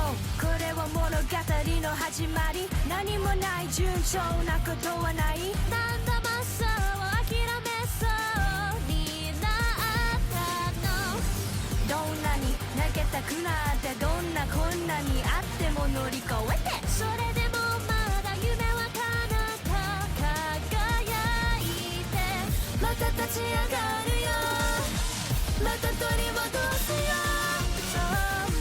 これは物語の始まり何もない順調なことはないなんだまっそう諦めそうになったのどんなに投げたくなってどんな困難にあっても乗り越えてそれでもまだ夢は彼方輝いてまた立ち上がるよまた取り戻すよそう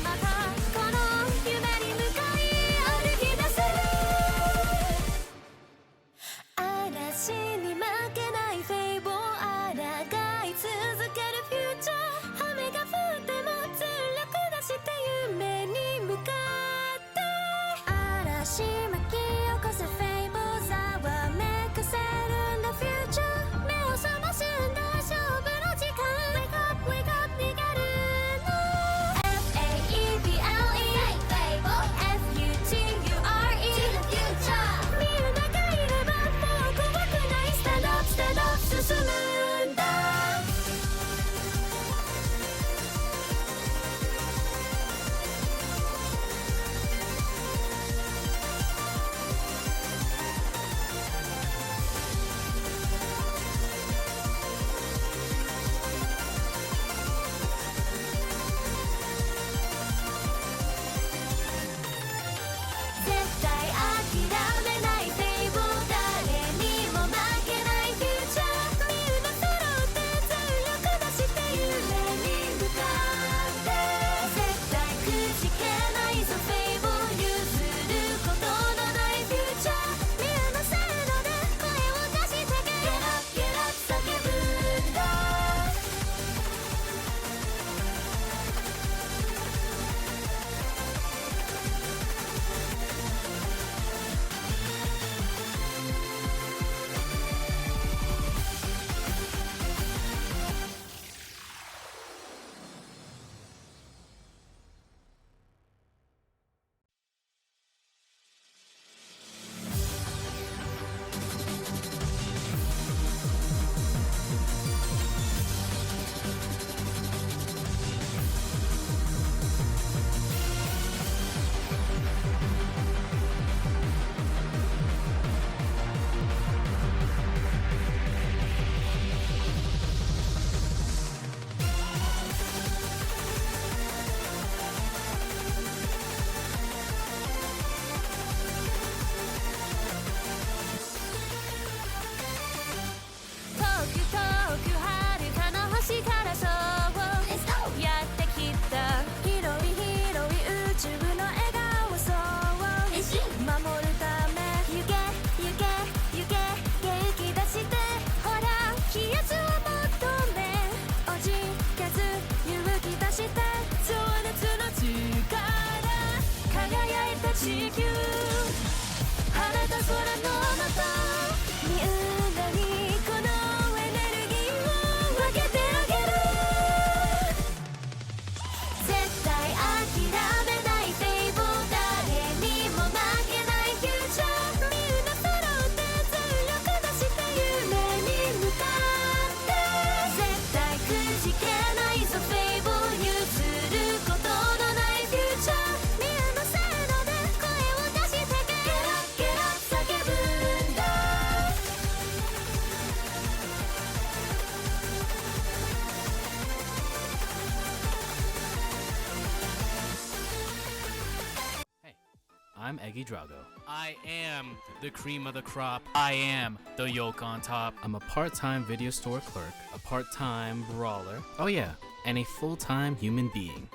またこの夢に向かい歩き出せる嵐に負けないフェイブル抗い続けるフューチャー雨が降っても全力出して夢に向かって嵐巻き起こせフェイブルざわめかせるんだフューチャー目を覚ますんだ勝負の時間 Wake up wake up 逃げるの FAEBLE FUTURE To the future みんながいればもう怖くない Stand up stand up 進むんだ絶対諦めないフェイブル誰にも負けないフューチャーみんな揃って全力出して夢に向かって絶対くじけないぞフェイブル譲ることのないフューチャーみんなせーので声を出して Get up get up 叫ぶんだ遠く遠く遥かの星からそうやってきた広い広い宇宙の笑顔そう守るため行け行け行け元気出してほら気圧を求めおじけず勇気出して情熱の力輝いた地球晴れた空の中みんなにこのエネルギーを分けてあげる絶対諦めないフェイブル誰にも負けないフューチャーみんな揃って全力出して夢に向かって絶対くじけないぞフェイブル譲ることのないフューチャーみんなせーので声を出して Get up get up 叫ぶんだHey, I'm Eggy Drago. I am the cream of the crop. I am the yolk on top. I'm a part-time video store clerk, a part-time brawler. Oh yeah, and a full-time human being.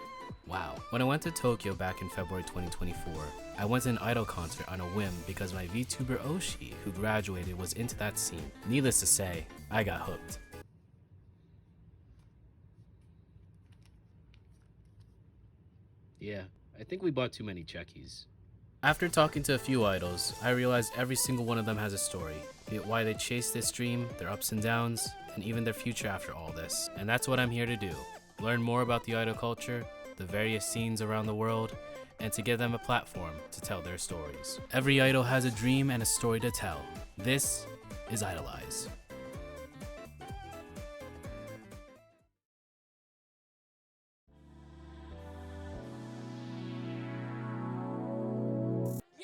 Wow. When I went to Tokyo back in February 2024, I went to an idol concert on a whim because my VTuber Oshi, who graduated, was into that scene. Needless to say, I got hooked. Yeah, I think we bought too many checkies. After talking to a few idols, I realized every single one of them has a story, be it why they chased this dream, their ups and downs, and even their future after all this. And that's what I'm here to do. Learn more about the idol culture, the various scenes around the world, and to give them a platform to tell their stories. Every idol has a dream and a story to tell. This is IDOLEYEZ.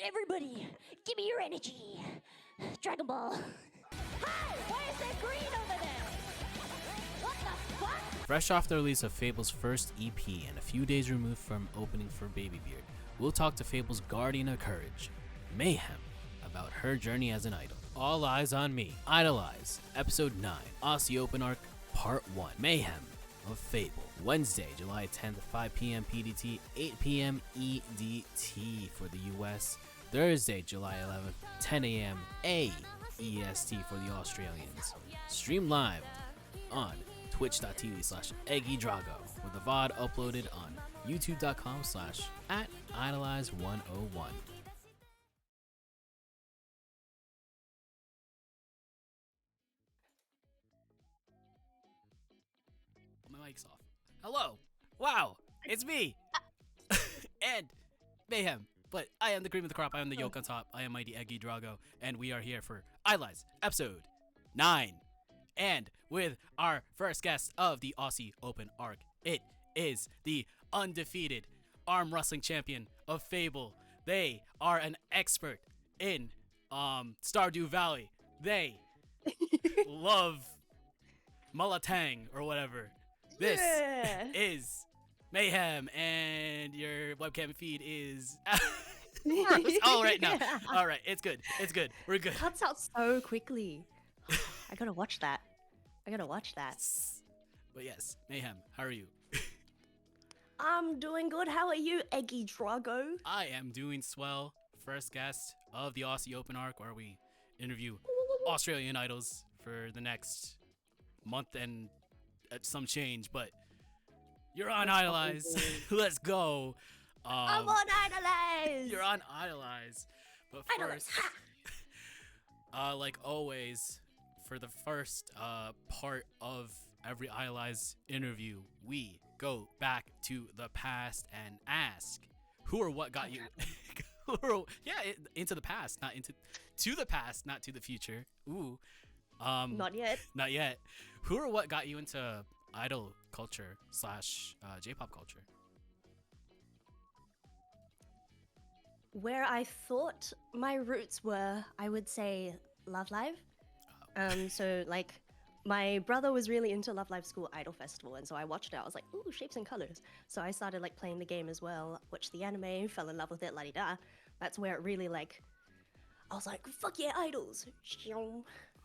Everybody, give me your energy. Dragon Ball. Hi! Why is there green over there? What the fuck? Fresh off the release of Fable's first EP and a few days removed from opening for BABYBEARD, we'll talk to Fable's guardian of courage, Mayhem, about her journey as an idol. All eyes on me. Idoleyez, Episode 9, Aussie Open Arc, Part 1, Mayhem of Fable. Wednesday, July 10th, 5 p.m. PDT, 8 p.m. EDT for the US. Thursday, July 11th, 10 a.m. AEST for the Australians. Stream live on twitch.tv/EggyDrago with the VOD uploaded on youtube.com/@idoleyez101. My mic's off. Hello. Wow. It's me. And Mayhem. But I am the cream of the crop. I am the yolk on top. I am mighty Eggy Drago. And we are here for IDOLEYZ Episode 9. And with our first guest of the Aussie Open Arc, it is the undefeated arm wrestling champion of Fable. They are an expert in Stardew Valley. They love Mulatang or whatever. This is Mayhem, and your webcam feed is all right now. All right, it's good. It's good. We're good. Cuts out so quickly. I gotta watch that. But yes, Mayhem, how are you? I'm doing good. How are you, Eggy Drago? I am doing swell. First guest of the Aussie Open Arc, where we interview Australian idols for the next month and some change, but you're on IDOLEYZ. Let's go. I'm on IDOLEYZ. You're on IDOLEYZ. But first, like always, for the first part of every IDOLEYZ interview, we go back to the past and ask who or what got you into the past, not to the past, not to the future. Ooh. Not yet. Not yet. Who or what got you into idol culture / J-pop culture? Where I thought my roots were, I would say Love Live. So like my brother was really into Love Live School Idol Festival, and so I watched it. I was like, ooh, shapes and colors. So I started like playing the game as well, watched the anime, fell in love with it, la-di-da. That's where it really like, I was like, fuck yeah, idols.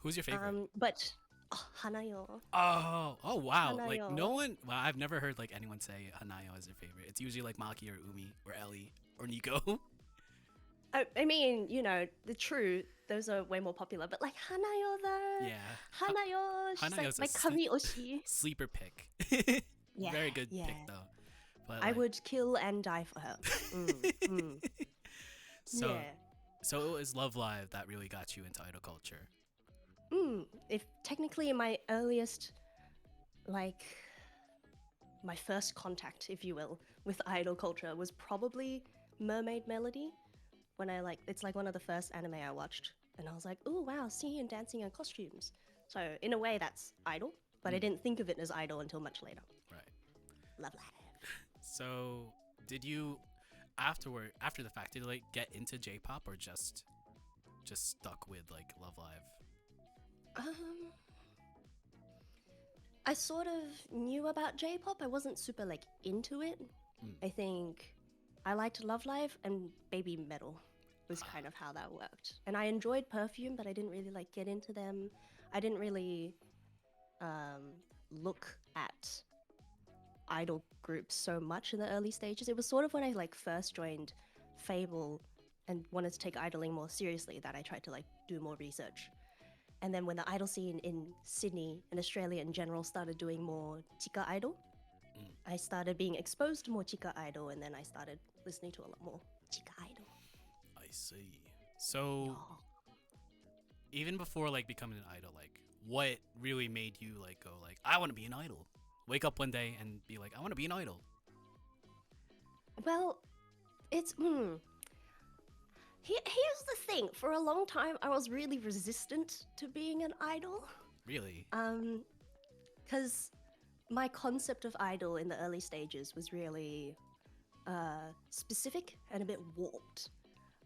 Who's your favorite? But Hanayo. Oh wow. Hanayo. Like no one, well, I've never heard like anyone say Hanayo as their favorite. It's usually like Maki or Umi or Ellie or Nico. I mean, you know, those are way more popular, but like Hanayo though. Yeah. Hanayo, she's Hanayo's like Kami Oshi. Sleeper pick. Yeah, Very good yeah. pick though. But, I would kill and die for her. So, yeah. So it was Love Live that really got you into idol culture. If technically my earliest, like, my first contact, if you will, with idol culture was probably Mermaid Melody. When it's like one of the first anime I watched, and I was like, oh wow, singing and dancing and costumes. So in a way that's idol, but I didn't think of it as idol until much later. Right. Love Live. So did you, after the fact, did you like get into J-pop or just stuck with like Love Live? I sort of knew about J-pop. I wasn't super like into it. I think I liked Love Live, and Baby Metal was kind of how that worked. And I enjoyed Perfume, but I didn't really like get into them. I didn't really look at idol groups so much in the early stages. It was sort of when I like first joined Fable and wanted to take idling more seriously that I tried to like do more research. And then when the idol scene in Sydney and Australia in general started doing more Chika idol, I started being exposed to more Chika idol, and then I started listening to a lot more Chika idol. I see. So even before like becoming an idol, like what really made you like go like, I want to be an idol? Wake up one day and be like, I want to be an idol. Well, it's Here's the thing. For a long time, I was really resistant to being an idol. Really? Because my concept of idol in the early stages was really specific and a bit warped.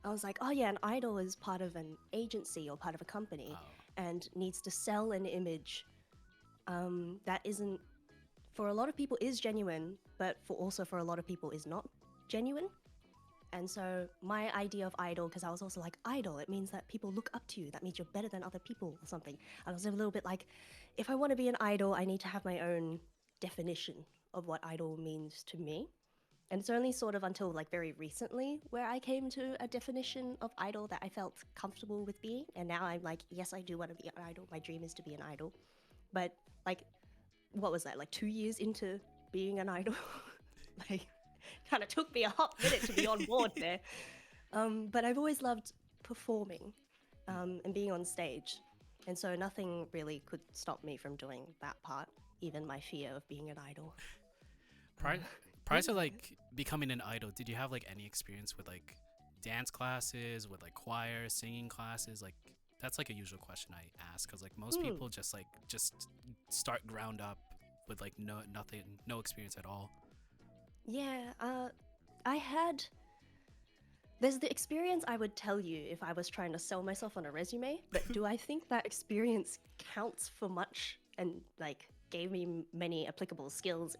I was like, oh yeah, an idol is part of an agency or part of a company Oh. and needs to sell an image that isn't, for a lot of people is genuine, but for a lot of people is not genuine. And so my idea of idol, because I was also like, idol, it means that people look up to you. That means you're better than other people or something. I was a little bit like, if I want to be an idol, I need to have my own definition of what idol means to me. And it's only sort of until like very recently where I came to a definition of idol that I felt comfortable with being. And now I'm like, yes, I do want to be an idol. My dream is to be an idol. But like, what was that? Like 2 years into being an idol? Like, kind of took me a hot minute to be on board there. But I've always loved performing and being on stage. And so nothing really could stop me from doing that part, even my fear of being an idol. Prior to like becoming an idol, did you have like any experience with like dance classes, with like choir, singing classes? Like that's like a usual question I ask because like most people just start ground up with like no experience at all. Yeah, I had. There's the experience I would tell you if I was trying to sell myself on a resume, but do I think that experience counts for much and like gave me many applicable skills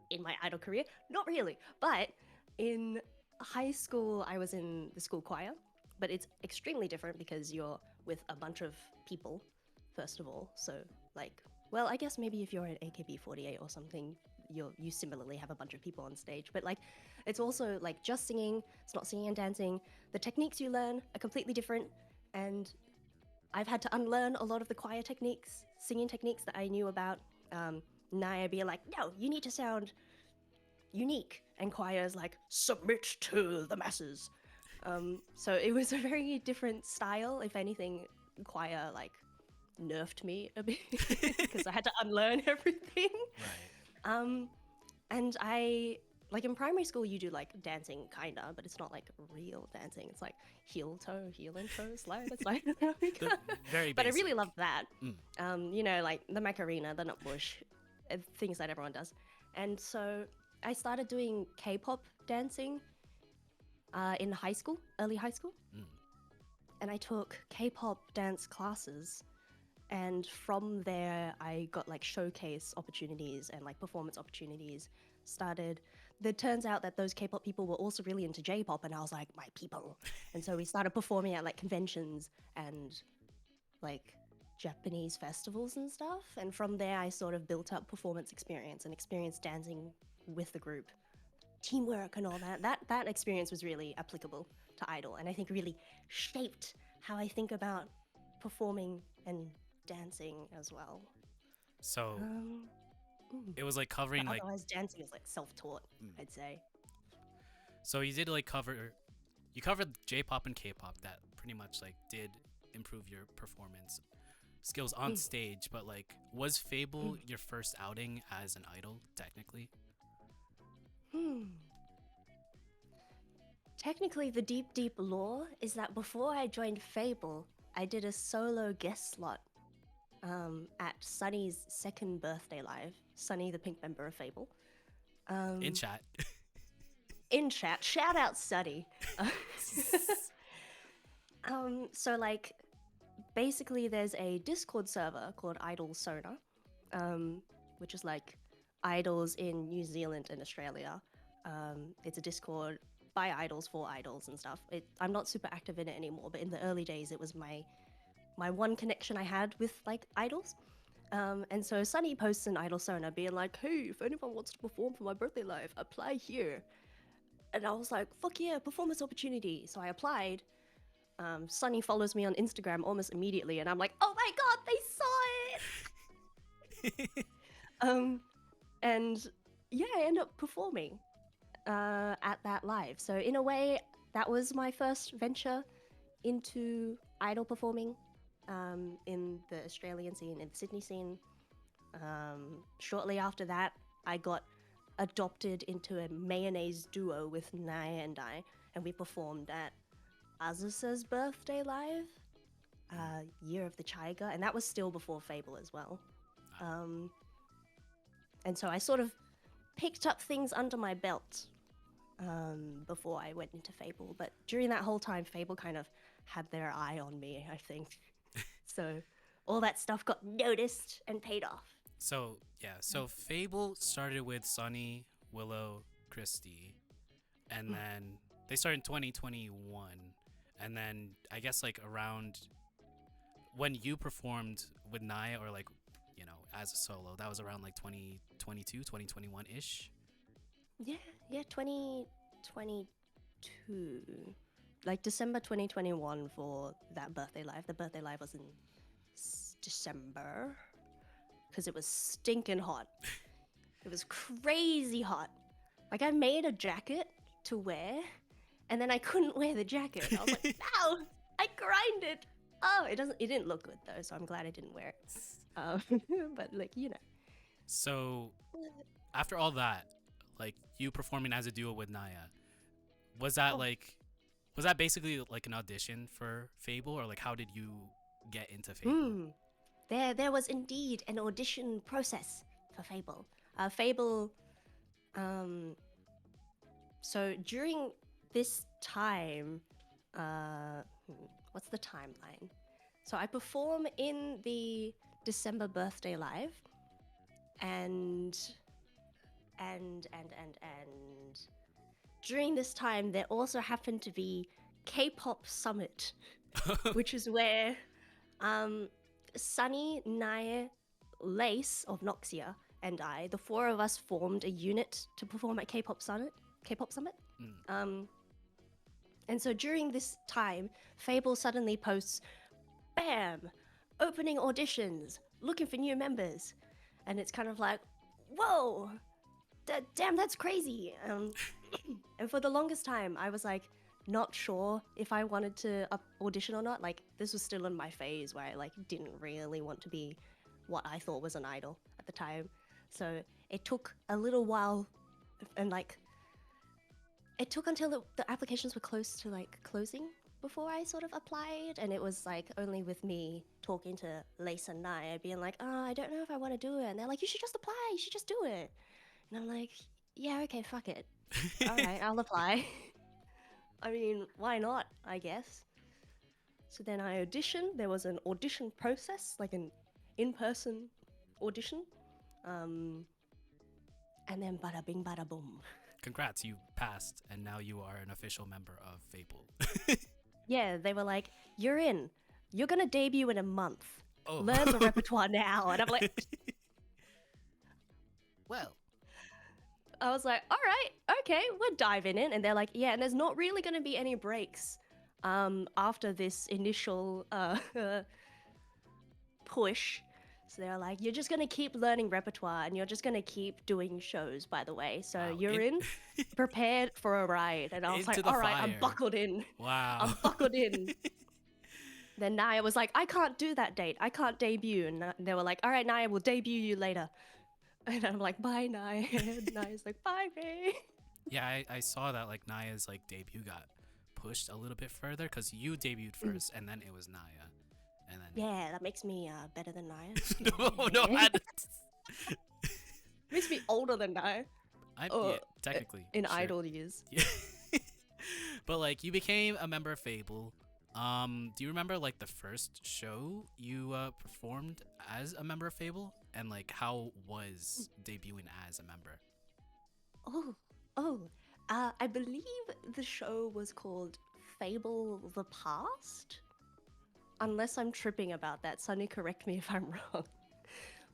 in my idol career? Not really. But in high school, I was in the school choir, but it's extremely different because you're with a bunch of people, first of all. So like, well, I guess maybe if you're in AKB48 or something, you similarly have a bunch of people on stage, but like it's also like just singing, it's not singing and dancing. The techniques you learn are completely different, and I've had to unlearn a lot of the choir techniques, singing techniques that I knew about. Naya being like, no, you need to sound unique, and choir's like, submit to the masses. So it was a very different style. If anything, choir like nerfed me a bit because I had to unlearn everything. Right. And I like in primary school you do like dancing kinda, but it's not like real dancing. It's like heel toe, heel and toe, slide, slide. Very But I basic. really love that. You know, like the Macarena, the Nutbush, things that everyone does. And so I started doing K-pop dancing in high school, early high school. And I took K-pop dance classes. And from there, I got like showcase opportunities and like performance opportunities. It turns out that those K-pop people were also really into J-pop, and I was like, my people. And so we started performing at like conventions and like Japanese festivals and stuff. And from there, I sort of built up performance experience and experience dancing with the group, teamwork and all that. That experience was really applicable to Idol, and I think really shaped how I think about performing and dancing as well. So it was like covering like Otherwise, dancing is like self-taught, I'd say. so you did like you covered J-pop and K-pop that pretty much like did improve your performance skills on stage, but like was FAEBLE your first outing as an idol technically? Technically, the deep lore is that before I joined FAEBLE, I did a solo guest slot at Sunny's second birthday live. Sunny, the pink member of FAEBLE. In chat. In chat. Shout out Sunny. So like, basically there's a Discord server called Idol Sona, which is like idols in New Zealand and Australia. It's a Discord by idols for idols and stuff. I'm not super active in it anymore, but in the early days it was my one connection I had with like idols. And so Sunny posts an Idol Sona being like, hey, if anyone wants to perform for my birthday live, apply here. And I was like, fuck yeah, performance opportunity. So I applied. Sunny follows me on Instagram almost immediately, and I'm like, oh my god, they saw it! And yeah, I end up performing at that live. So in a way, that was my first venture into idol performing in the Australian scene, in the Sydney scene. Shortly after that, I got adopted into a mayonnaise duo with Naya and I, and we performed at Azusa's birthday live, Year of the Tiger, and that was still before FAEBLE as well. And so I sort of picked up things under my belt before I went into Fable. But during that whole time, Fable kind of had their eye on me, I think. So all that stuff got noticed and paid off. So yeah, so Fable started with Sunny, Willow, Christy, and then they started in 2021, and then I guess like around when you performed with Naya, or like, you know, as a solo, that was around like 2022, 2021 ish. Yeah, 2022. Like December 2021 for that birthday live. The birthday live was in December because it was stinking hot. It was crazy hot. Like I made a jacket to wear and then I couldn't wear the jacket. I was like, no, I grinded. Oh, it didn't look good though, so I'm glad I didn't wear it. But like, you know. So after all that, like you performing as a duo with Naya, was that was that basically like an audition for Fable, or like how did you get into Fable? There was indeed an audition process for Fable. Fable, so during this time, what's the timeline? So I perform in the December birthday live, and during this time there also happened to be K-pop Summit, which is where Sunny, Naya, Lace of Noxia, and I, the four of us formed a unit to perform at K-pop Summit. And so during this time, Fable suddenly posts, bam, opening auditions, looking for new members. And it's kind of like, whoa, damn, that's crazy. And for the longest time, I was like, not sure if I wanted to audition or not. Like, this was still in my phase where I like didn't really want to be what I thought was an idol at the time. So it took a little while, and like it took until the applications were close to like closing before I sort of applied. And it was like only with me talking to Lace and Naya being like, oh, I don't know if I want to do it. And they're like, you should just apply, you should just do it. And I'm like, yeah, okay, fuck it. All right, I'll apply. I mean, why not, I guess. So then I auditioned. There was an audition process, like an in-person audition. And then bada bing, bada boom. Congrats, you passed, and now you are an official member of Fable. Yeah, they were like, you're in. You're going to debut in a month. Oh. Learn the repertoire now. And I'm like... Well... I was like, all right, okay, we're diving in. And they're like, yeah, and there's not really going to be any breaks after this initial push. So they're like, you're just going to keep learning repertoire and you're just going to keep doing shows, by the way. So wow. You're in, prepared for a ride. And I was like, all right, I'm buckled in. Wow. I'm buckled in. Then Naya was like, I can't do that date. I can't debut. And they were like, all right, Naya, we'll debut you later. And I'm like, bye, Naya. And Naya's like, bye, Ray. Yeah, I saw that like Naya's like debut got pushed a little bit further because you debuted first, and then it was Naya, and then yeah, that makes me better than Naya. no, Makes me older than Naya. Yeah, technically in sure. idol years. Yeah. But like you became a member of Fable. Do you remember like the first show you performed as a member of Fable, and like how was debuting as a member? I believe the show was called Fable the Past, unless I'm tripping about that. Sunny, correct me if I'm wrong.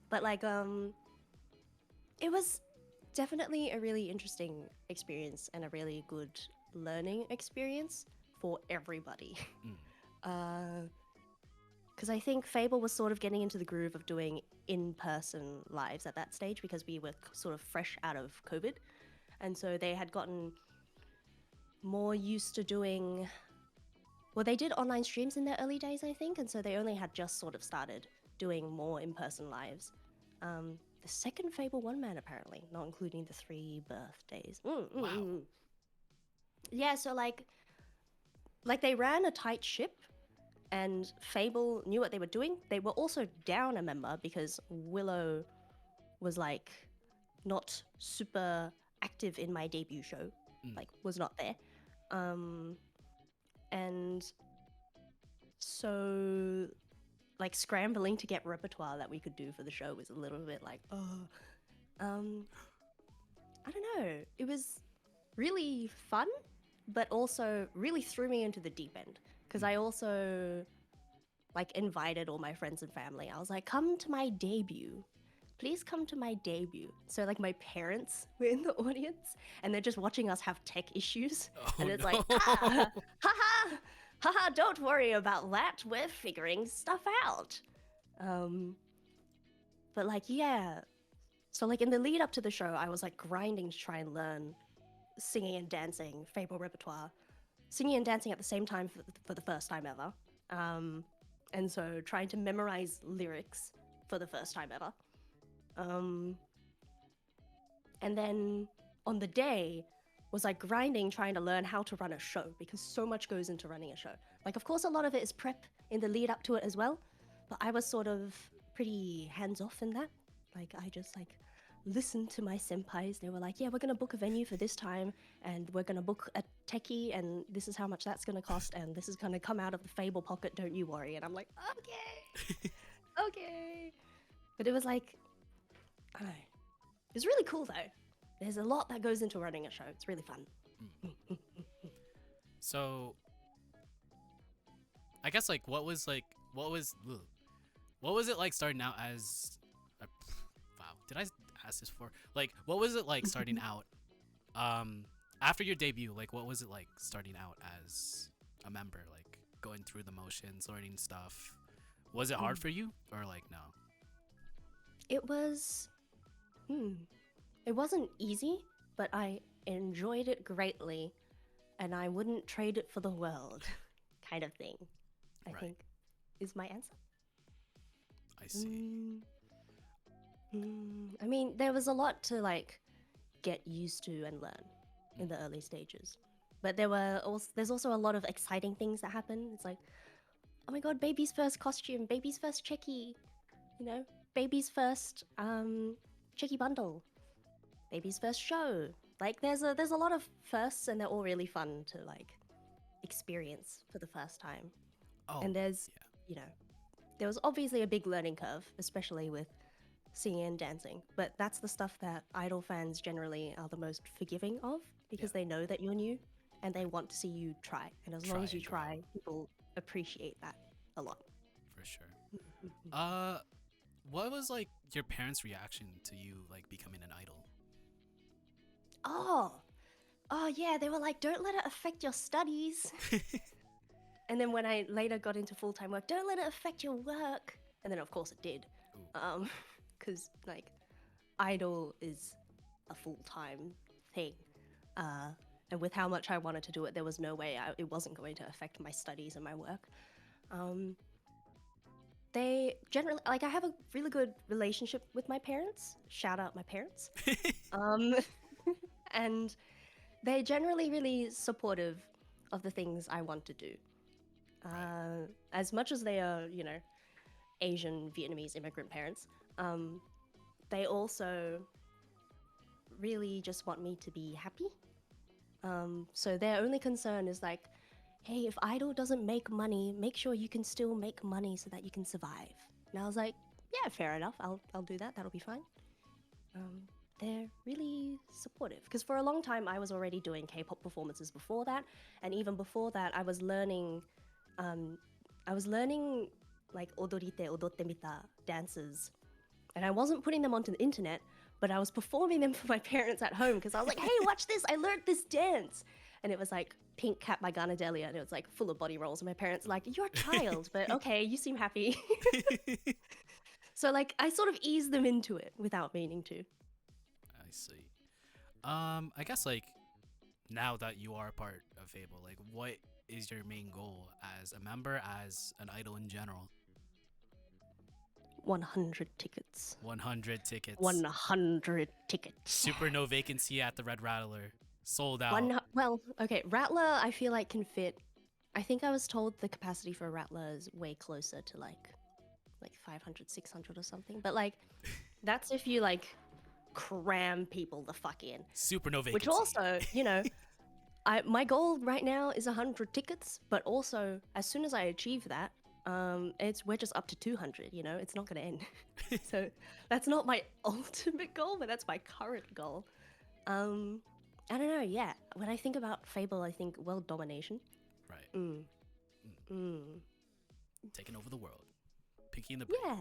But like it was definitely a really interesting experience and a really good learning experience for everybody. Because I think Fable was sort of getting into the groove of doing in-person lives at that stage because we were sort of fresh out of COVID. And so they had gotten more used to doing... Well, they did online streams in their early days, I think, and so they only had just sort of started doing more in-person lives. The second Fable one-man, apparently, not including the 3 birthdays. Wow. Yeah, so like they ran a tight ship, and Fable knew what they were doing. They were also down a member because Willow was like not super active in my debut show. like was not there. And so like scrambling to get repertoire that we could do for the show was a little bit like, I don't know. It was really fun, but also really threw me into the deep end because I also like invited all my friends and family. I was like, come to my debut. Please come to my debut. So like my parents were in the audience and they're just watching us have tech issues. And it's like, haha, don't worry about that. We're figuring stuff out. But like, yeah. So like in the lead up to the show, I was like grinding to try and learn singing and dancing, FAEBLE repertoire, singing and dancing at the same time for the first time ever. And so trying to memorize lyrics for the first time ever. And then on the day was like grinding, trying to learn how to run a show because so much goes into running a show. Like, of course, a lot of it is prep in the lead up to it as well, but I was sort of pretty hands off in that. Like, I just like listened to my senpais. They were like, yeah, we're going to book a venue for this time and we're going to book a techie and this is how much that's going to cost and this is going to come out of the FAEBLE pocket, don't you worry. And I'm like, okay, okay. But it was like, I don't know. It was really cool though. There's a lot that goes into running a show. It's really fun. So, I guess like what was it like starting out as a, wow, did I ask this before? Like, what was it like starting out after your debut? Like, what was it like starting out as a member? Like, going through the motions, learning stuff. Was it hard for you or like no? It was it wasn't easy, but I enjoyed it greatly and I wouldn't trade it for the world kind of thing. I think is my answer. I see. I mean, there was a lot to like get used to and learn in the early stages, but there's also a lot of exciting things that happen. It's like, oh my god, baby's first costume, baby's first checky, you know, baby's first checky bundle, baby's first show. Like there's a lot of firsts and they're all really fun to like experience for the first time. And there's you know, there was obviously a big learning curve, especially with singing and dancing, but that's the stuff that idol fans generally are the most forgiving of because they know that you're new and they want to see you try, and as long as you try, people appreciate that a lot. For sure. What was like your parents' reaction to you like becoming an idol? Oh yeah, they were like, don't let it affect your studies. And then when I later got into full-time work, don't let it affect your work. And then of course it did. Because like idol is a full-time thing. And with how much I wanted to do it, there was no way it wasn't going to affect my studies and my work. They generally, like, I have a really good relationship with my parents. Shout out my parents. And they're generally really supportive of the things I want to do. As much as they are, you know, Asian Vietnamese immigrant parents, they also really just want me to be happy. So their only concern is like, hey, if idol doesn't make money, make sure you can still make money so that you can survive. And I was like, yeah, fair enough. I'll do that. That'll be fine. They're really supportive because for a long time I was already doing K-pop performances before that, and even before that I was learning like odorite, odotte mita dances, and I wasn't putting them onto the internet, but I was performing them for my parents at home because I was like, hey, watch this, I learned this dance. And it was like Pink Cat by Ghana Delia, and it was like full of body rolls, and my parents were like, you're a child, but okay, you seem happy. So like I sort of eased them into it without meaning to. I see. I guess like now that you are a part of FAEBLE, like what is your main goal as a member, as an idol in general? 100 tickets. 100 tickets. 100 tickets. Super no vacancy at the Red Rattler. Sold out. Well, okay, Rattler I feel like can fit. I think I was told the capacity for a Rattler is way closer to like 500, 600 or something. But like, that's if you like cram people the fuck in. Super no vacancy. Which also, you know, My goal right now is 100 tickets, but also as soon as I achieve that, we're just up to 200. You know, it's not gonna end. So that's not my ultimate goal, but that's my current goal. I don't know. Yeah, when I think about Fable, I think world domination. Right. Taking over the world. Pinky in the brain.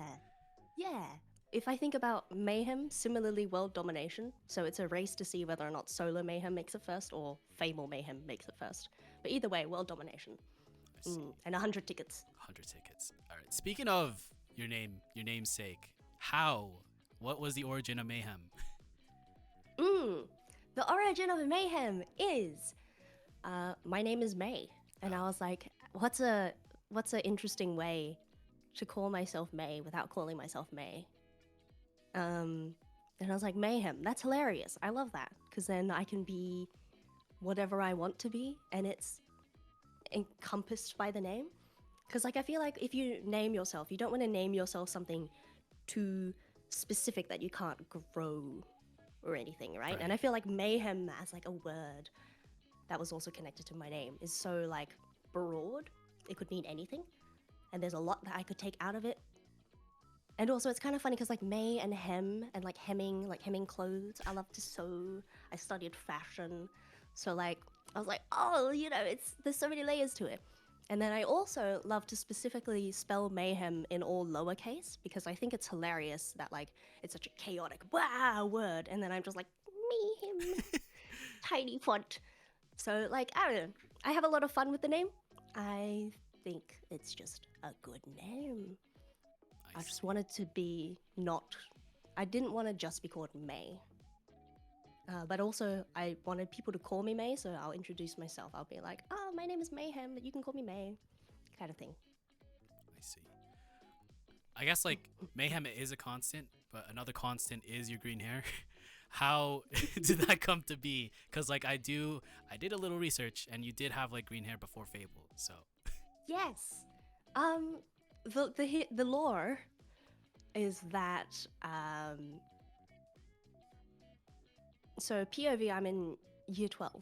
Yeah. If I think about Mayhem, similarly world domination. So it's a race to see whether or not solo Mayhem makes it first or Fable Mayhem makes it first. But either way, world domination. And 100 tickets. 100 tickets. All right. Speaking of your namesake, what was the origin of Mayhem? The origin of Mayhem is, my name is May. And I was like, what's a interesting way to call myself May without calling myself May? And I was like, Mayhem, that's hilarious. I love that. Because then I can be whatever I want to be, and it's encompassed by the name. Because like I feel like if you name yourself, you don't want to name yourself something too specific that you can't grow or anything, right? And I feel like Mayhem as like a word that was also connected to my name is so like broad. It could mean anything, and there's a lot that I could take out of it. And also it's kind of funny because like May and hem and like hemming clothes. I love to sew. I studied fashion. So like I was like, oh, you know, there's so many layers to it. And then I also love to specifically spell Mayhem in all lowercase because I think it's hilarious that like it's such a chaotic word, and then I'm just like Mayhem, tiny font. So like I don't know, I have a lot of fun with the name. I think it's just a good name. I just wanted to be I didn't want to just be called May. But also, I wanted people to call me May, so I'll introduce myself. I'll be like, oh, my name is Mayhem, but you can call me May, kind of thing. I see. I guess, like, Mayhem is a constant, but another constant is your green hair. How did that come to be? Because, like, I did a little research, and you did have, like, green hair before Fable, so. Yes. The lore is that, so POV, I'm in year 12,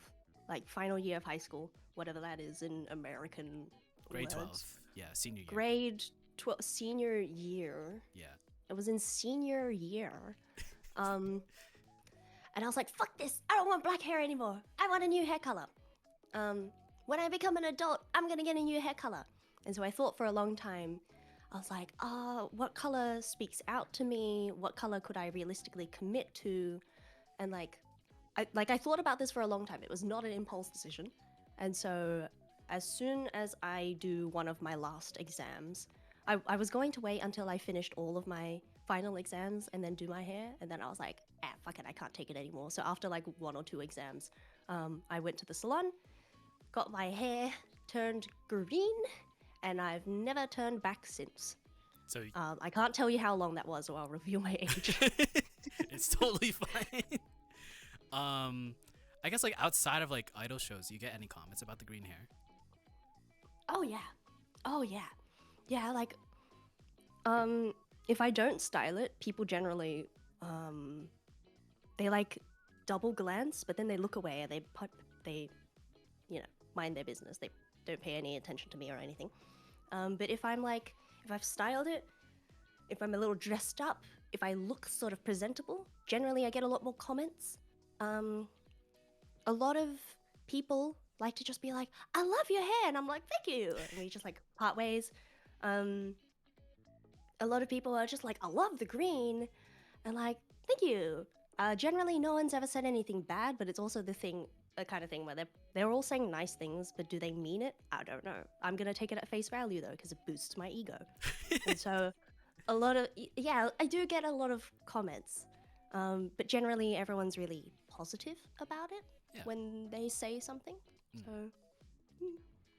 like final year of high school, whatever that is in American Grade words. 12, yeah, senior year. Grade 12, senior year. Yeah. It was in senior year. And I was like, fuck this, I don't want black hair anymore. I want a new hair color. When I become an adult, I'm gonna get a new hair color. And so I thought for a long time, I was like, what color speaks out to me? What color could I realistically commit to? And I thought about this for a long time. It was not an impulse decision. And so as soon as I do one of my last exams, I was going to wait until I finished all of my final exams and then do my hair. And then I was like, fuck it, I can't take it anymore. So after like 1 or 2 exams, I went to the salon, got my hair turned green, and I've never turned back since. So I can't tell you how long that was, or I'll reveal my age. It's totally fine. I guess like outside of like idol shows, do you get any comments about the green hair? Oh yeah. Yeah, like if I don't style it, people generally they like double glance, but then they look away and they you know, mind their business. They don't pay any attention to me or anything. But if I've styled it, if I'm a little dressed up, if I look sort of presentable, generally I get a lot more comments. A lot of people like to just be like, I love your hair, and I'm like, thank you, and we just like part ways. A lot of people are just like, I love the green, and like, thank you. Generally no one's ever said anything bad, but it's also the kind of thing where they're all saying nice things, but do they mean it? I don't know. I'm gonna take it at face value though, because it boosts my ego. And so I do get a lot of comments, but generally everyone's really positive about it when they say something. So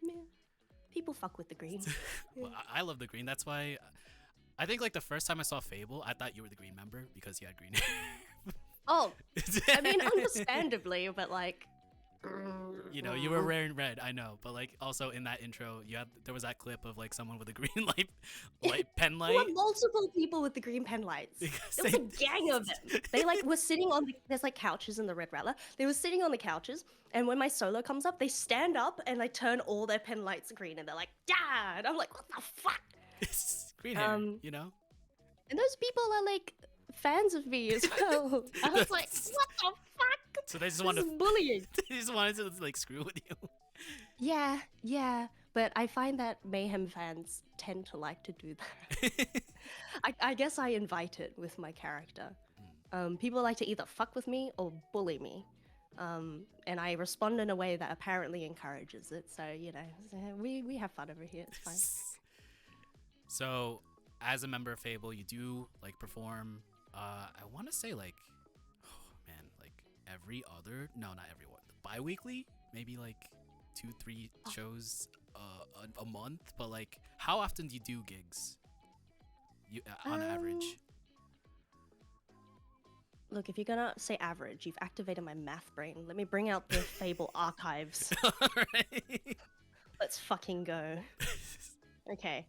yeah, people fuck with the green. Well, I love the green. That's why I think like the first time I saw Fable, I thought you were the green member because you had green hair. Oh, I mean, understandably, but like, You know, you were wearing red, I know, but like also in that intro, there was that clip of like someone with a green pen There were light. multiple people with the green pen lights. There was a gang of them. They like were sitting on there's like couches in the Red Rattler. They were sitting on the couches, and when my solo comes up, they stand up and like turn all their pen lights green, and they're like, "Dad!" I'm like, "What the fuck?" It's green hair, you know. And those people are like fans of me as well. I was like, "What the fuck?" So they just This wanted is bullying. they just wanted to like screw with you. Yeah, but I find that Mayhem fans tend to like to do that. I guess I invite it with my character. People like to either fuck with me or bully me. And I respond in a way that apparently encourages it. So, you know, we have fun over here. It's fine. So, as a member of Fable, you do like perform. I want to say like, oh man, like every other, no, not every one, bi-weekly, maybe like 2-3 shows a month. But like, how often do you do gigs? You on average? Look, if you're gonna say average, you've activated my math brain. Let me bring out the Fable archives. Alright. Let's fucking go. Okay,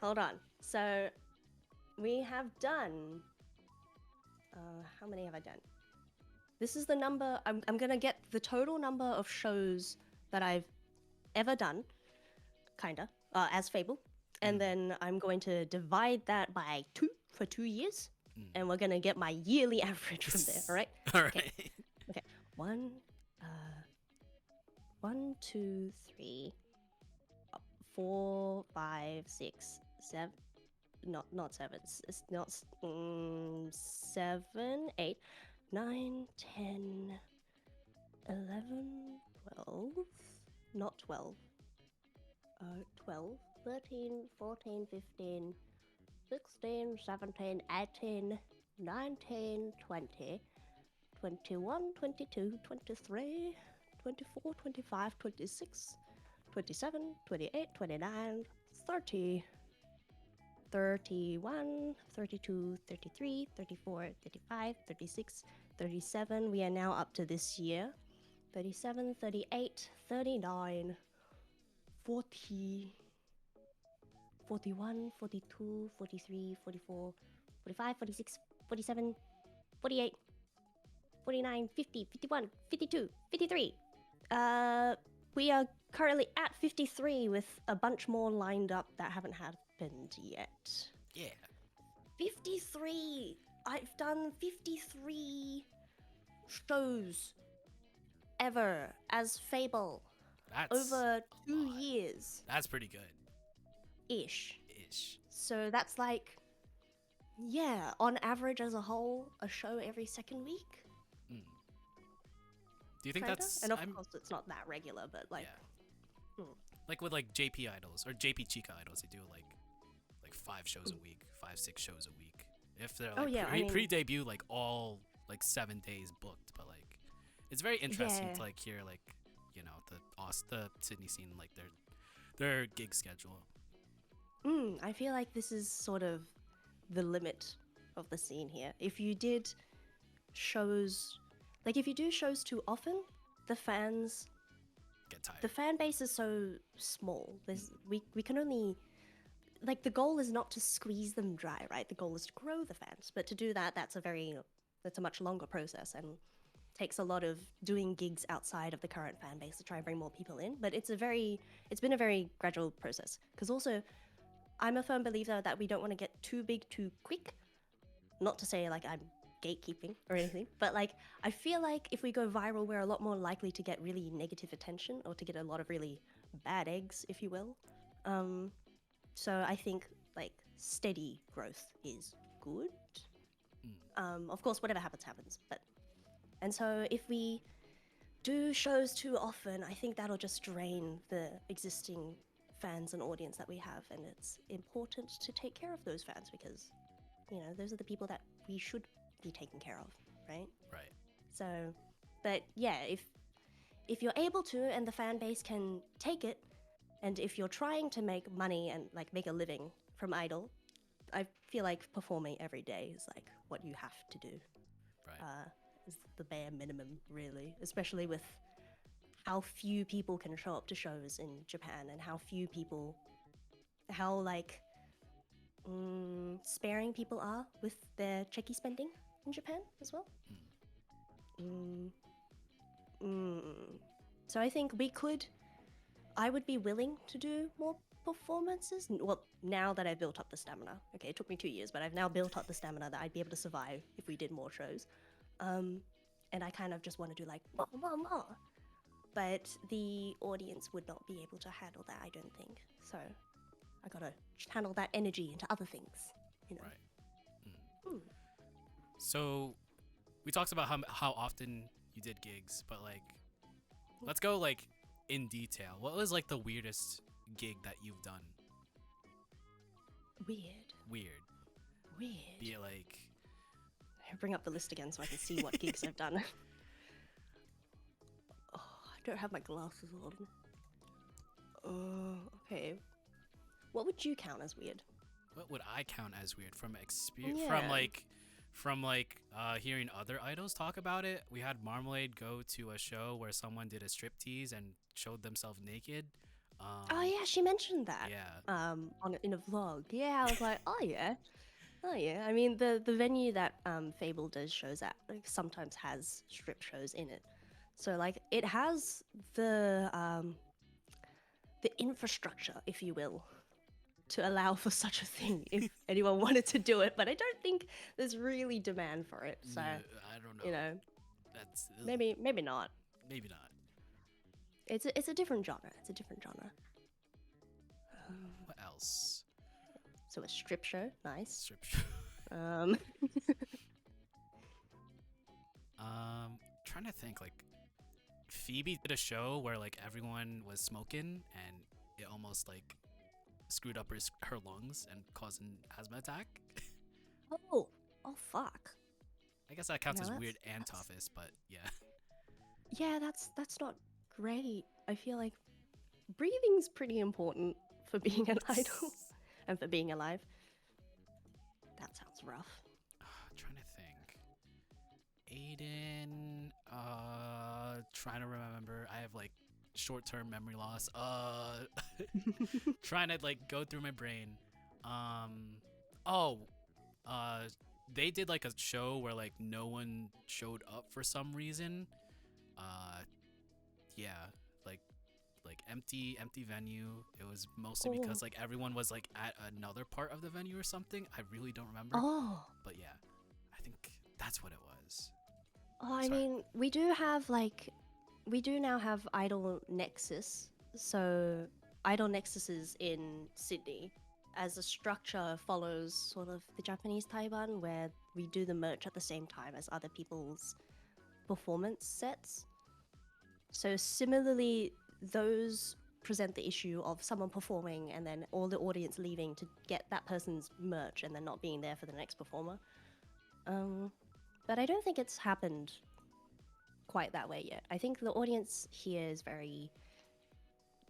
hold on. So, we have done. How many have I done? This is the number. I'm gonna get the total number of shows that I've ever done, kinda, as Fable, and then I'm going to divide that by 2 for 2 years, and we're gonna get my yearly average from there. All right. All right. Okay. 1, 2, 3, 4, 5, 6, 7. Not 7. It's not 7, 8, 9, 10, 11, 12. Not 12. 12, 13, 14, 15, 16, 17, 18, 19, 20, 21, 22, 23, 24, 25, 26, 27, 28, 29, 30, 31, 32, 33, 34, 35, 36, 37. We are now up to this year. 37, 38, 39, 40, 41, 42, 43, 44, 45, 46, 47, 48, 49, 50, 51, 52, 53. We are currently at 53 with a bunch more lined up that haven't happened yet. Yeah. 53! I've done 53 shows ever as Fable. That's Over a 2 lot. years. That's pretty good. Ish. Ish. So that's like, yeah, on average as a whole, a show every second week. Do you think Kinda? that's? And of course, it's not that regular, but like, yeah. Like with like JP idols or JP Chica idols, they do like 5 shows a week, 5-6 shows a week. If they're like pre-debut, like all like 7 days booked, but like it's very interesting to like hear like, you know, the Sydney scene, like their gig schedule. I feel like this is sort of the limit of the scene here. If you did shows, like if you do shows too often, the fans Get tired. the fan base is so small. We can only, like, the goal is not to squeeze them dry, right? The goal is to grow the fans, but to do that, that's a much longer process and takes a lot of doing gigs outside of the current fan base to try and bring more people in. But it's been a very gradual process, because also I'm a firm believer that we don't want to get too big too quick. Not to say like I'm gatekeeping or anything, but like I feel like if we go viral, we're a lot more likely to get really negative attention or to get a lot of really bad eggs, if you will. So I think like steady growth is good. Of course, whatever happens, happens. And so if we do shows too often, I think that'll just drain the existing fans and audience that we have, and it's important to take care of those fans because, you know, those are the people that we should be taken care of, right? Right. So, but yeah, if you're able to and the fan base can take it, and if you're trying to make money and like make a living from Idol, I feel like performing every day is like what you have to do. Right. Is the bare minimum, really, especially with how few people can show up to shows in Japan, and how like sparing people are with their checky spending in Japan as well. So I think I would be willing to do more performances. Well, now that I've built up the stamina. Okay, it took me 2 years, but I've now built up the stamina that I'd be able to survive if we did more shows. And I kind of just want to do like more. But the audience would not be able to handle that, I don't think. So I gotta channel that energy into other things, you know. Right. So we talked about how often you did gigs, but like, let's go like in detail. What was like the weirdest gig that you've done? Weird. Be it like, Bring up the list again so I can see what gigs I've done. Oh, I don't have my glasses on. Okay. What would you count as weird? what would I count as weird from experience? Yeah. From hearing other idols talk about it. We had Marmalade go to a show where someone did a striptease and showed themselves naked. Oh yeah, she mentioned that. Yeah. In a vlog. Yeah, I was like, oh yeah. I mean, the venue that Fable does shows at like sometimes has strip shows in it, so like it has the infrastructure, if you will, to allow for such a thing if anyone wanted to do it. But I don't think there's really demand for it. So I don't know. you know, That's maybe not. maybe not. It's a different genre. It's a different genre. What else? So a strip show, nice. Strip show. Trying to think, like Phoebe did a show where like everyone was smoking and it almost like screwed up her lungs and caused an asthma attack. oh fuck. I guess that counts No, as that's- weird and that's- toughest, but yeah. Yeah, that's not great. I feel like breathing's pretty important for being an idol and for being alive. That sounds rough. Trying to think. Aiden, trying to remember. I have like short-term memory loss. Trying to like go through my brain. They did like a show where like no one showed up for some reason. Yeah, like empty venue. It was mostly because like everyone was like at another part of the venue or something. I really don't remember. Oh, But yeah, I think that's what it was. I Sorry. mean, we do now have Idol Nexus. So Idol Nexuses in Sydney as a structure follows sort of the Japanese Taiwan, where we do the merch at the same time as other people's performance sets. So similarly, those present the issue of someone performing and then all the audience leaving to get that person's merch and then not being there for the next performer. But I don't think it's happened quite that way yet. I think the audience here is very,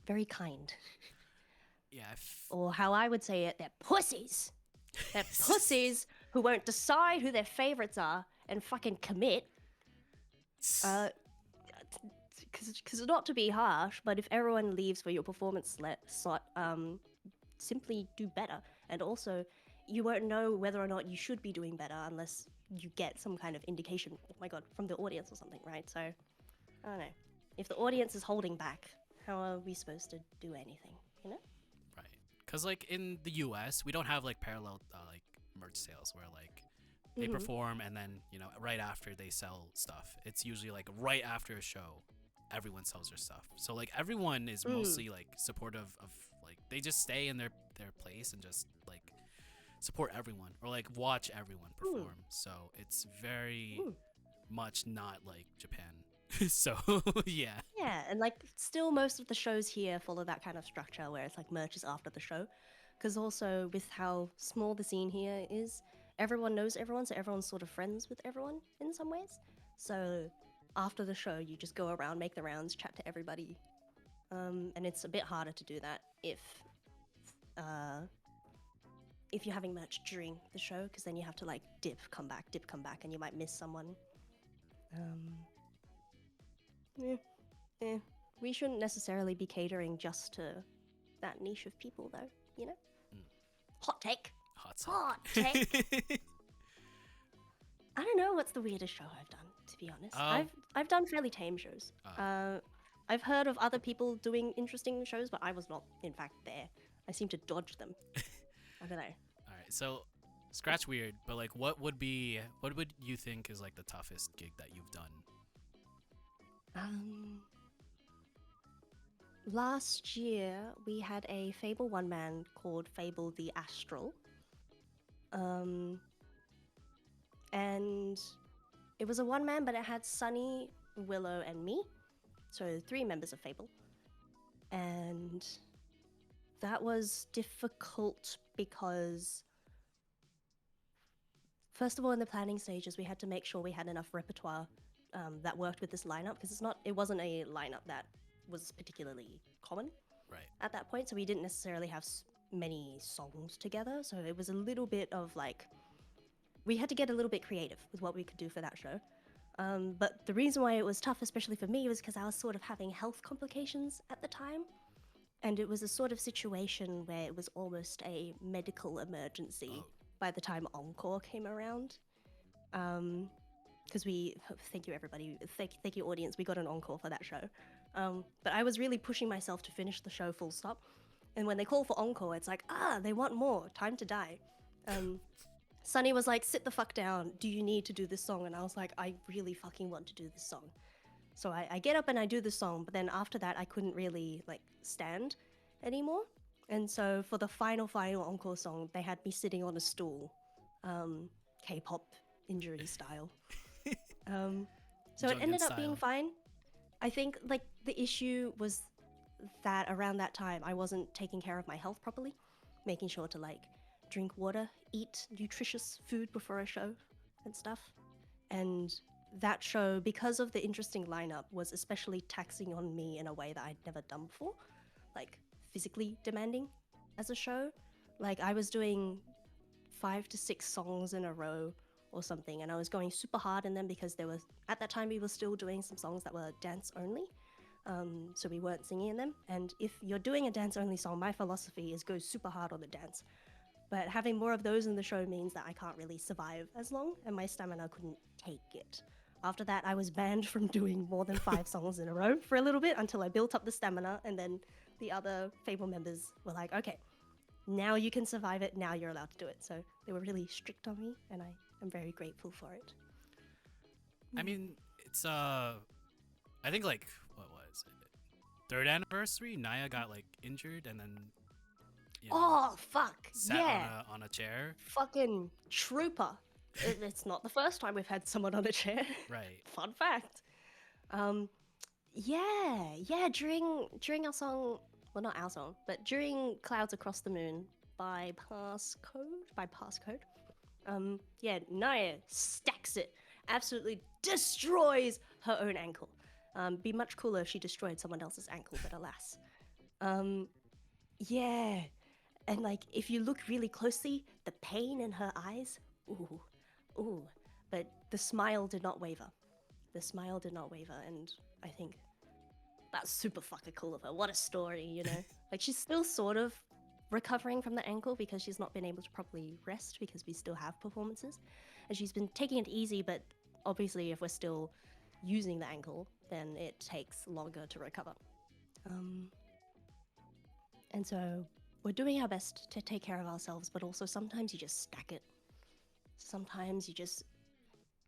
very kind. Yeah, Or how I would say it, they're pussies. They're pussies who won't decide who their favorites are and fucking commit. Because not to be harsh, but if everyone leaves for your performance slot, simply do better. And also, you won't know whether or not you should be doing better unless you get some kind of indication, oh my god, from the audience or something, right? So, I don't know. If the audience is holding back, how are we supposed to do anything, you know? right. Cause like in the U.S., we don't have like parallel like merch sales where like they perform and then right after they sell stuff. It's usually like right after a show, everyone sells their stuff. So like everyone is mostly like supportive of like they just stay in their place and just like support everyone or like watch everyone perform. So it's very much not like Japan. So yeah. Yeah, and like still most of the shows here follow that kind of structure where it's like merch is after the show. Because also with how small the scene here is, everyone knows everyone, so everyone's sort of friends with everyone in some ways. So after the show, you just go around, make the rounds, chat to everybody. And it's a bit harder to do that if you're having merch during the show, because then you have to like dip, come back, and you might miss someone. We shouldn't necessarily be catering just to that niche of people, though, you know? Hot take. Hot take. I don't know what's the weirdest show I've done, to be honest. Oh. I've done fairly tame shows. I've heard of other people doing interesting shows, but I was not, in fact, there. I seem to dodge them. I don't know. All right, so scratch weird, but like, what would you think is like the toughest gig that you've done? Last year we had a Fable one-man called Fable the Astral. And it was a one-man, but it had Sunny, Willow, and me. So 3 members of Fable. And that was difficult because, first of all, in the planning stages, we had to make sure we had enough repertoire that worked with this lineup, because it wasn't a lineup that was particularly common at that point. So we didn't necessarily have many songs together. So it was a little bit of like, we had to get a little bit creative with what we could do for that show. But the reason why it was tough, especially for me, was because I was sort of having health complications at the time. And it was a sort of situation where it was almost a medical emergency by the time Encore came around. Because thank you everybody, thank you audience, we got an Encore for that show. But I was really pushing myself to finish the show full stop. And when they call for Encore, it's like, they want more, time to die. Sunny was like, sit the fuck down, do you need to do this song? And I was like, I really fucking want to do this song. So I get up and I do the song, but then after that I couldn't really like stand anymore. And so for the final Encore song, they had me sitting on a stool, K-pop injury style. So it ended up being fine. I think like the issue was that around that time I wasn't taking care of my health properly, making sure to like drink water, eat nutritious food before a show and stuff. And that show, because of the interesting lineup, was especially taxing on me in a way that I'd never done before, like physically demanding as a show. Like I was doing 5 to 6 songs in a row or something, and I was going super hard in them because at that time we were still doing some songs that were dance only. So we weren't singing in them. And if you're doing a dance only song, my philosophy is go super hard on the dance. But having more of those in the show means that I can't really survive as long, and my stamina couldn't take it. After that, I was banned from doing more than 5 songs in a row for a little bit until I built up the stamina, and then the other Fable members were like, okay, now you can survive it, now you're allowed to do it. So they were really strict on me, and I am very grateful for it. I mean, it's I think like, what was it? 3rd anniversary, Naya got like injured and then oh fuck, sat on a chair. Fucking trooper. It's not the first time we've had someone on a chair. Right. Fun fact. During our song, well, not our song, but during Clouds Across the Moon by Passcode, Naya stacks it, absolutely destroys her own ankle. Be much cooler if she destroyed someone else's ankle, but alas. And like, if you look really closely, the pain in her eyes, ooh, but the smile did not waver. And I think that's super fucking cool of her. What a story, you know? Like, she's still sort of recovering from the ankle because she's not been able to properly rest because we still have performances. And she's been taking it easy, but obviously if we're still using the ankle, then it takes longer to recover. And so we're doing our best to take care of ourselves, but also sometimes you just stack it. Sometimes you just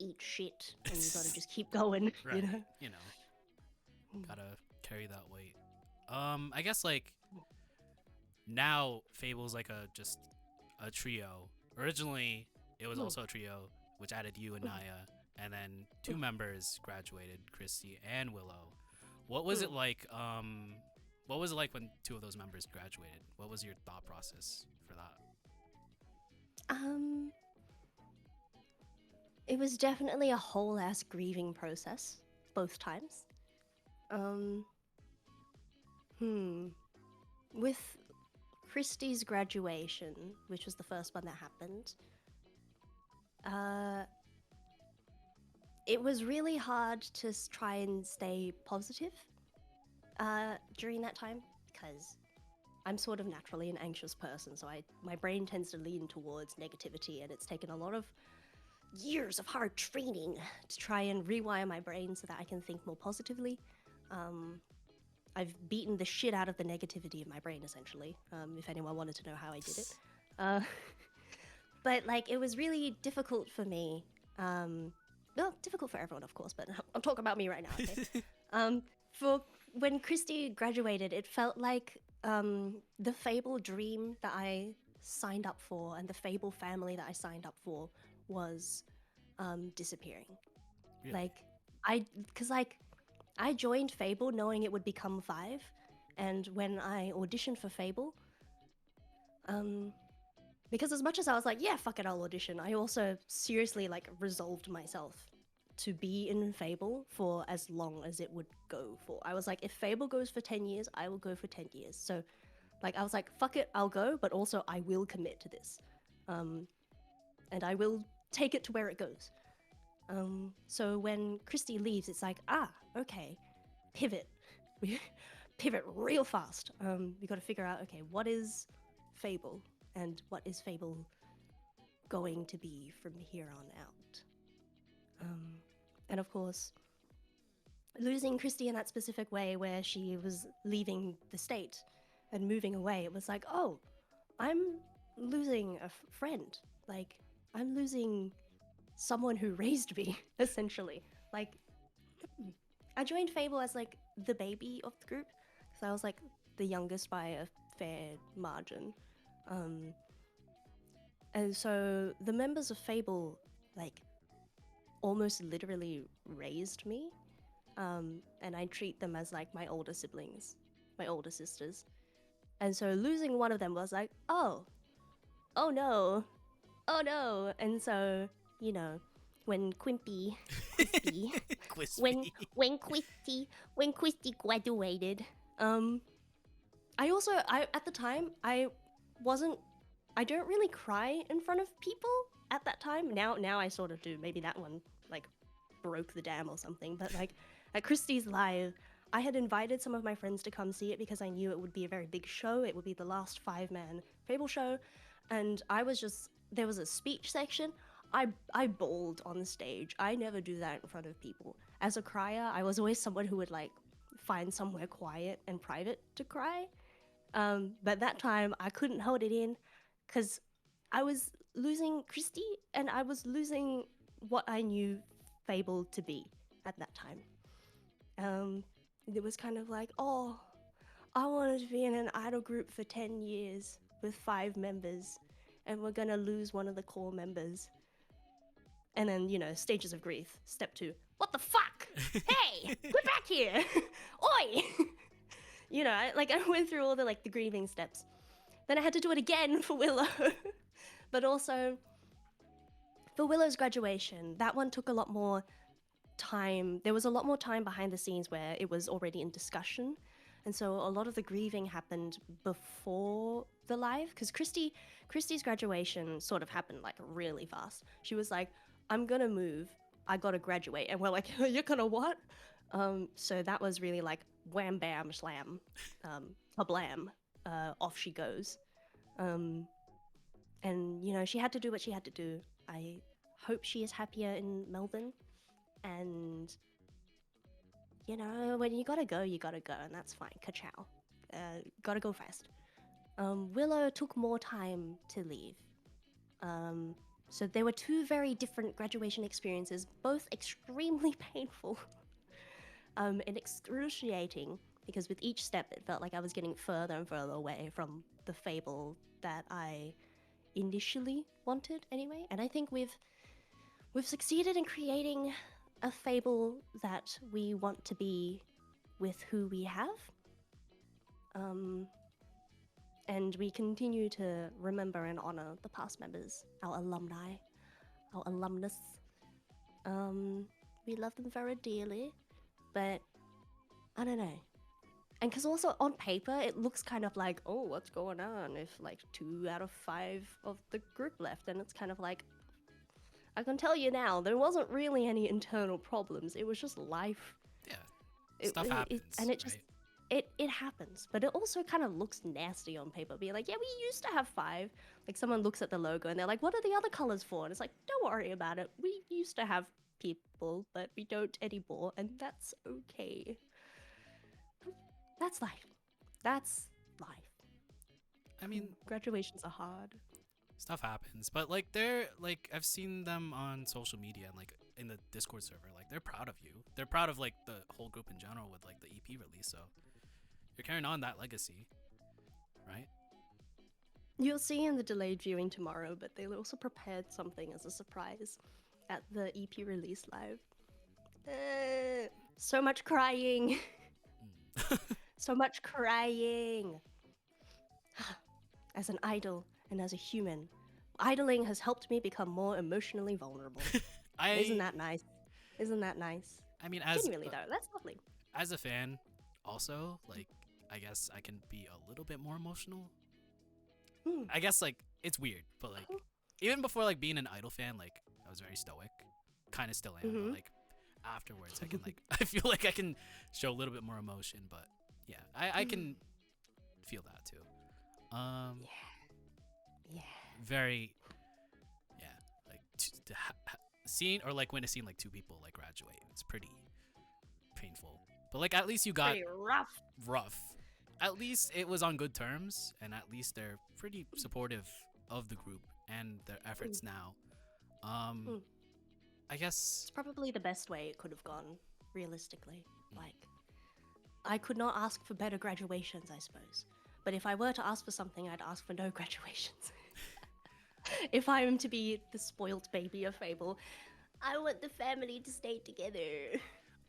eat shit and you gotta just keep going, right. you know? Gotta carry that weight. I guess like now Fable's like just a trio. Originally it was also a trio, which added you and Naya, and then 2 members graduated, Christy and Willow. What was it like? What was it like when 2 of those members graduated? What was your thought process for that? It was definitely a whole ass grieving process, both times. With Christy's graduation, which was the first one that happened, it was really hard to try and stay positive. during that time, because I'm sort of naturally an anxious person, so my brain tends to lean towards negativity, and it's taken a lot of years of hard training to try and rewire my brain so that I can think more positively. I've beaten the shit out of the negativity in my brain, essentially, if anyone wanted to know how I did it. But, like, it was really difficult for me. Well, difficult for everyone, of course, but I'm talking about me right now, okay? For when Christy graduated, it felt like the Fable dream that I signed up for and the Fable family that I signed up for was disappearing. Really? Like, I joined Fable knowing it would become 5, and when I auditioned for Fable, because as much as I was like, yeah, fuck it, I'll audition, I also seriously, like, resolved myself to be in Fable for as long as it would go for. I was like, if Fable goes for 10 years, I will go for 10 years. So, like, I was like, fuck it, I'll go, but also I will commit to this. And I will take it to where it goes. So when Christy leaves, it's like, okay, pivot. We pivot real fast. We got to figure out, okay, what is Fable and what is Fable going to be from here on out? And of course, losing Christy in that specific way where she was leaving the state and moving away, it was like, oh, I'm losing a friend. Like, I'm losing someone who raised me, essentially. Like, I joined Fable as, like, the baby of the group, because I was, like, the youngest by a fair margin. And so the members of Fable, like, almost literally raised me. And I treat them as, like, my older siblings, my older sisters. And so losing one of them was like, oh no. And so, you know, when Quimpy, when Christy graduated, I at the time, I don't really cry in front of people at that time. Now I sort of do. Maybe that one, like, broke the dam or something. But, like, at Christie's Live, I had invited some of my friends to come see it because I knew it would be a very big show. It would be the last 5-man Fable show. And there was a speech section. I bawled on the stage. I never do that in front of people. As a crier, I was always someone who would, like, find somewhere quiet and private to cry. But that time, I couldn't hold it in because I was losing Christy and I was losing what I knew Fable to be at that time. It was kind of like, oh, I wanted to be in an idol group for 10 years with 5 members, and we're gonna lose one of the core members. And then, you know, stages of grief. Step 2, what the fuck? Hey, get back here! Oi! You know, I went through all the grieving steps. Then I had to do it again for Willow. But also, for Willow's graduation, that one took a lot more time. There was a lot more time behind the scenes where it was already in discussion. And so a lot of the grieving happened before the live, because Christy's graduation sort of happened, like, really fast. She was like, I'm gonna move, I gotta graduate. And we're like, you're gonna what? So that was really like, wham, bam, slam, kablam, off she goes. And, you know, she had to do what she had to do. I hope she is happier in Melbourne. And, you know, when you gotta go, and that's fine. Ka-chow. Gotta go fast. Willow took more time to leave. So there were 2 very different graduation experiences, both extremely painful and excruciating, because with each step it felt like I was getting further and further away from the Fable that I initially wanted anyway. And I think we've succeeded in creating a Fable that we want to be with who we have. And we continue to remember and honor the past members, our alumni, our alumnus. We love them very dearly, but I don't know. And because also on paper, it looks kind of like, oh, what's going on if like 2 out of 5 of the group left? And it's kind of like, I can tell you now, there wasn't really any internal problems. It was just life. Yeah, stuff happens, and it just, right? it happens, but it also kind of looks nasty on paper. Being like, yeah, we used to have 5. Like someone looks at the logo and they're like, what are the other colors for? And it's like, don't worry about it. We used to have people, but we don't anymore, and that's okay. That's life. That's life. I mean, Graduations are hard. stuff happens, but like they're like I've seen them on social media and like in the Discord server, like they're proud of you. They're proud of like the whole group in general with like the EP release. So you're carrying on that legacy, right? You'll see in the delayed viewing tomorrow, but they also prepared something as a surprise at the EP release live. So much crying. So much crying. As an idol and as a human, idling has helped me become more emotionally vulnerable. Isn't that nice? Isn't that nice? I mean, as Genuinely though, that's lovely. as a fan, also like I guess I can be a little bit more emotional. I guess like it's weird, but like even before like being an idol fan, like I was very stoic, kind of still am. But, like afterwards, I can like I feel like I can show a little bit more emotion. But yeah, I can feel that too. Yeah. Very, yeah, like seeing or like witnessing like 2 people like graduate, it's pretty painful. But like at least you got Pretty rough. At least it was on good terms, and at least they're pretty supportive of the group and their efforts now. I guess It's probably the best way it could have gone, realistically. Like, I could not ask for better graduations, I suppose. But if I were to ask for something, I'd ask for no graduations. If I am to be the spoilt baby of FAEBLE, I want the family to stay together.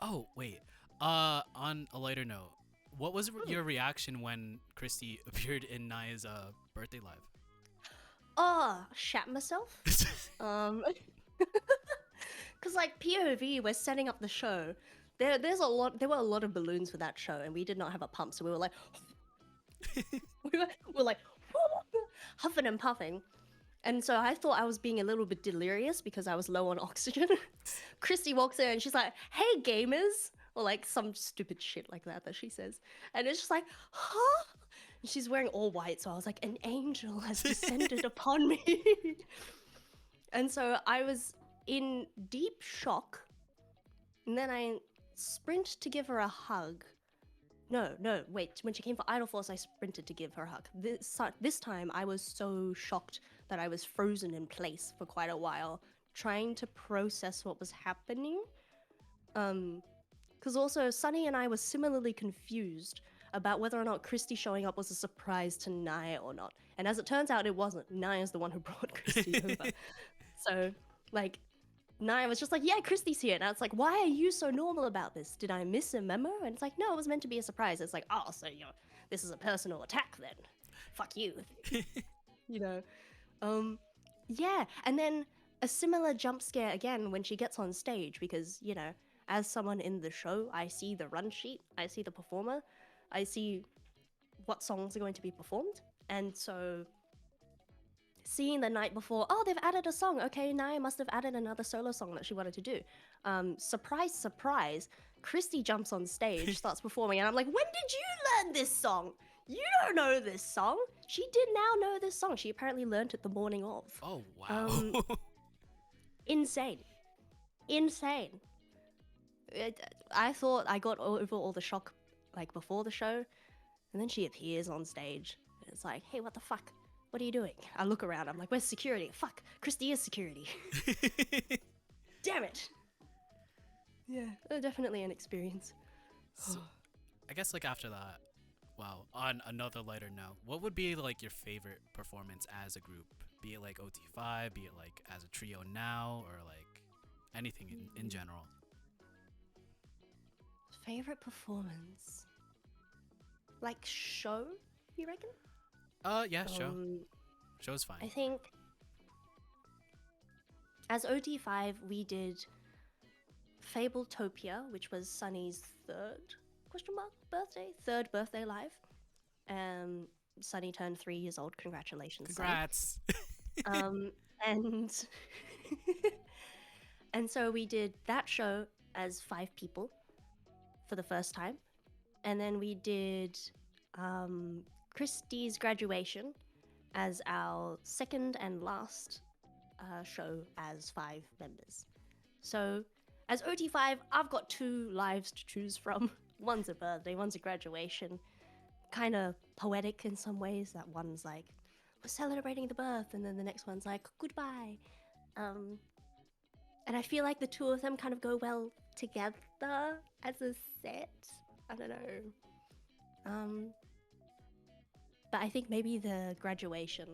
oh wait, on a lighter note, what was your reaction when Christy appeared in Naya's birthday live? Oh, shat myself. Because like POV, we're setting up the show. There were a lot of balloons for that show, and we did not have a pump, so we were like, we were like huffing and puffing. And so I thought I was being a little bit delirious because I was low on oxygen. Christy walks in and she's like, "Hey gamers," or like some stupid shit like that she says, and it's just like, huh? And she's wearing all white, so I was like, an angel has descended upon me. And so I was in deep shock, and then I sprint to give her a hug. No, wait. When she came for Idol Force, I sprinted to give her a hug. This time, I was so shocked that I was frozen in place for quite a while, trying to process what was happening. Because also, Sunny and I were similarly confused about whether or not Christy showing up was a surprise to Naya or not. And as it turns out, it wasn't. Naya's the one who brought Christy over. So, like, Naya was just like, yeah, Christy's here. And I was like, why are you so normal about this? Did I miss a memo? And it's like, no, it was meant to be a surprise. It's like, oh, so this is a personal attack then. Fuck you. You know? Yeah. And then a similar jump scare again when she gets on stage because, you know, as someone in the show, I see the run sheet, I see the performer, I see what songs are going to be performed. And so seeing the night before, oh, they've added a song. Okay, Naya must have added another solo song that she wanted to do. Surprise, surprise. Christy jumps on stage, starts performing, and I'm like, when did you learn this song? You don't know this song. She did now know this song. She apparently learned it the morning of. Oh, wow. Insane. I thought I got over all the shock like before the show, and then she appears on stage. And it's like, hey, what the fuck? What are you doing? I look around. I'm like, where's security? Fuck, Christy is security. Damn it. Yeah, definitely an experience. So, I guess like after that, wow, on another lighter note, what would be like your favorite performance as a group? Be it like OT5, be it like as a trio now, or like anything in general? Favorite performance? Like show, you reckon? Yeah, show's fine. I think as OT5 we did Fabletopia, which was Sunny's third birthday live. Sunny turned 3 years old. Congratulations, Congrats. Sunny. And so we did that show as 5 people for the first time. And then we did Christie's graduation as our second and last show as 5 members. So as OT5, I've got 2 lives to choose from. One's a birthday, one's a graduation. Kind of poetic in some ways. That one's like, we're celebrating the birth, and then the next one's like, goodbye. And I feel like the 2 of them kind of go well together as a set. I don't know. But I think maybe the graduation,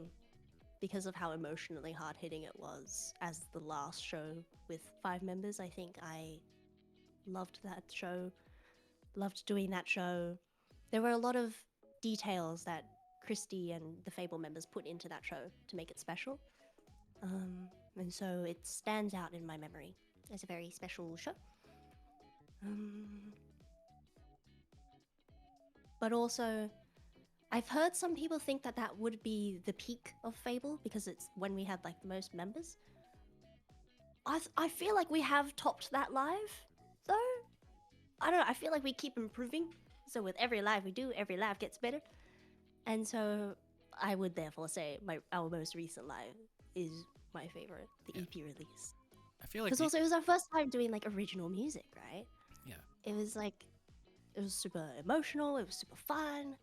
because of how emotionally hard-hitting it was as the last show with 5 members, I think I loved that show, loved doing that show. There were a lot of details that Christy and the FAEBLE members put into that show to make it special. And so it stands out in my memory as a very special show. But also, I've heard some people think that that would be the peak of FAEBLE because it's when we had like the most members. I feel like we have topped that live, though. I don't know, I feel like we keep improving. So with every live we do, every live gets better. And so I would therefore say our most recent live is my favorite, the EP release. I feel like because also it was our first time doing like original music, right? Yeah. It was super emotional. It was super fun.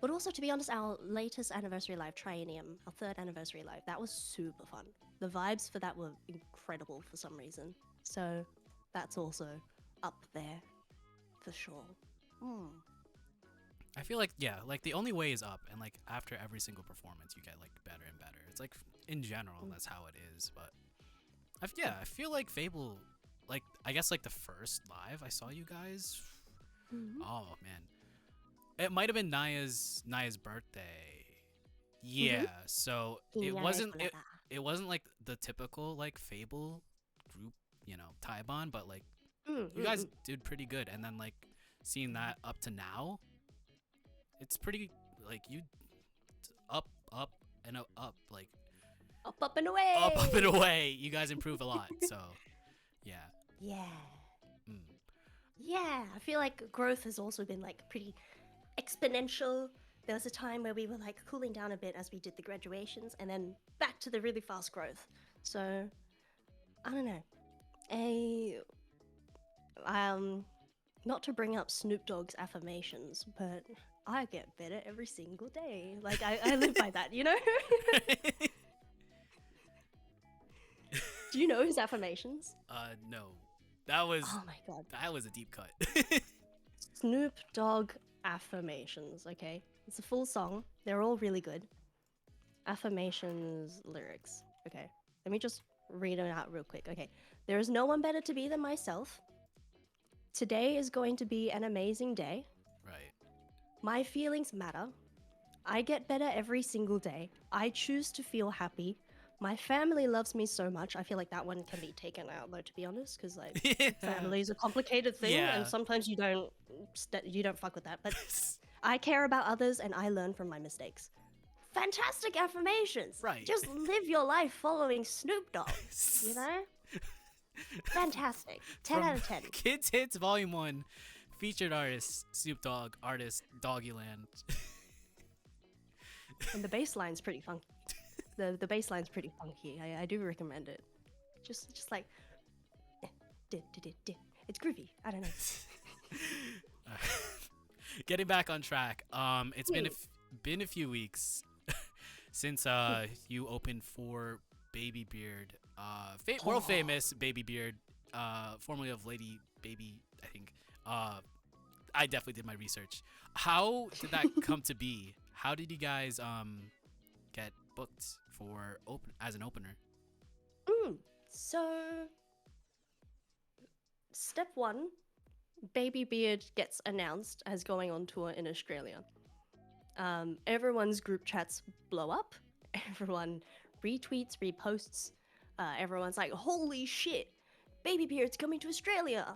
But also, to be honest, our latest anniversary live, Triennium, our 3rd anniversary live, that was super fun. The vibes for that were incredible for some reason. So that's also up there for sure. I feel like, yeah, like the only way is up, and like after every single performance you get like better and better. It's like in general that's how it is. But I feel like FAEBLE, like I guess like the first live I saw you guys, oh man, it might have been Naya's birthday. Yeah, so it wasn't like the typical like FAEBLE group, you know, Taibon, but like you guys did pretty good. And then like seeing that up to now, it's pretty like you up and up like up and away. Up and away. You guys improve a lot. So yeah. Yeah, I feel like growth has also been like pretty exponential. There was a time where we were like cooling down a bit as we did the graduations, and then back to the really fast growth. So I don't know. Not to bring up Snoop Dogg's affirmations, but I get better every single day. Like I live by that, you know? Do you know his affirmations? No. That was Oh my god. That was a deep cut. Snoop Dogg affirmations, okay? It's a full song. They're all really good. Affirmations lyrics. Okay. Let me just read them out real quick. Okay. There is no one better to be than myself. Today is going to be an amazing day. Right. My feelings matter. I get better every single day. I choose to feel happy. My family loves me so much. I feel like that one can be taken out though, to be honest, because like family is a complicated thing, and sometimes you don't fuck with that. But I care about others, and I learn from my mistakes. Fantastic affirmations. Right. Just live your life following Snoop Dogg. You know. Fantastic. 10 out of 10. Kids Hits Volume 1, featured artist Snoop Dogg, artist Doggyland. And the bass line's pretty funky. The bass line's pretty funky. I do recommend it. Just like it's groovy. I don't know. Getting back on track. It's been a few weeks since you opened for BABYBEARD, world famous BABYBEARD, formerly of Lady Baby, I think. I definitely did my research. How did that come to be? How did you guys get booked for as an opener? So step 1, BABYBEARD gets announced as going on tour in Australia. Everyone's group chats blow up. Everyone retweets, reposts. Everyone's like, holy shit, BABYBEARD's coming to Australia.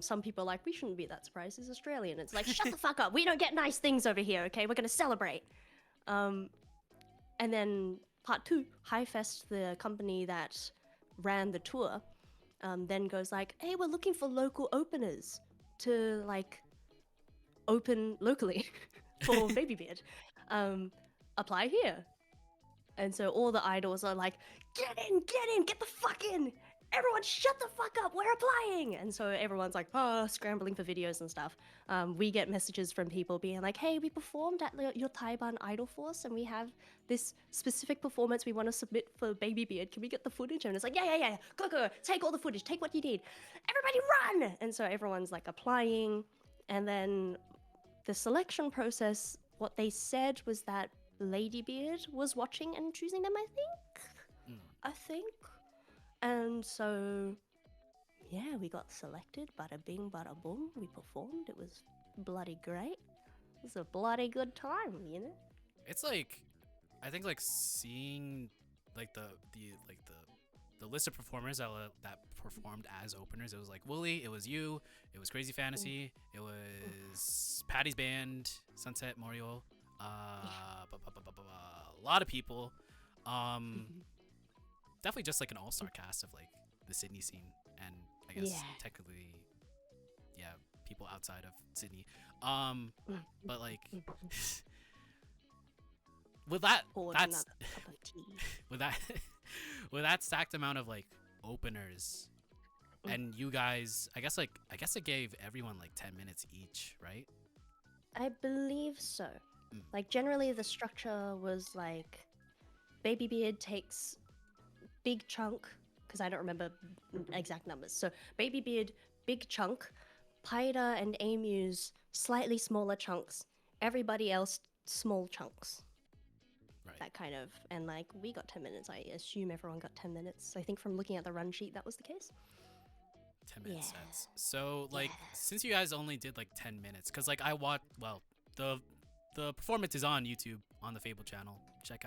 Some people are like, we shouldn't be that surprised, he's Australian. It's like, shut the fuck up, we don't get nice things over here, okay? We're gonna celebrate. And then part 2, Highfest, the company that ran the tour, then goes like, hey, we're looking for local openers to like open locally for BABYBEARD. Apply here. And so all the idols are like, get in, get the fuck in. Everyone shut the fuck up, we're applying. And so everyone's like, scrambling for videos and stuff. We get messages from people being like, hey, we performed at your Taiwan Idol Force and we have this specific performance we want to submit for BABYBEARD. Can we get the footage? And it's like, yeah, go, take all the footage, take what you need. Everybody run! And so everyone's like applying. And then the selection process, what they said was that Ladybeard was watching and choosing them, I think. And so, yeah, we got selected. Bada bing, bada boom. We performed. It was bloody great. It was a bloody good time, you know. It's like, I think like seeing like the list of performers that performed as openers. It was like Wooly. It was you. It was Crazy Fantasy. It was Patty's band, Sunset Morio. A lot of people. Definitely just like an all-star cast of like the Sydney scene, and I guess technically, yeah, people outside of Sydney. But like with that's with that stacked amount of like openers, and you guys, I guess it gave everyone like 10 minutes each, right? I believe so. Like generally the structure was like BABYBEARD takes big chunk, because I don't remember exact numbers. So BABYBEARD, big chunk, Paida and Amy's slightly smaller chunks, everybody else small chunks. Right. That kind of, and like we got 10 minutes. I assume everyone got 10 minutes. I think from looking at the run sheet that was the case. 10-minute sets. So like since you guys only did like 10 minutes, because like I watched, well, the performance is on YouTube on the FAEBLE channel. Check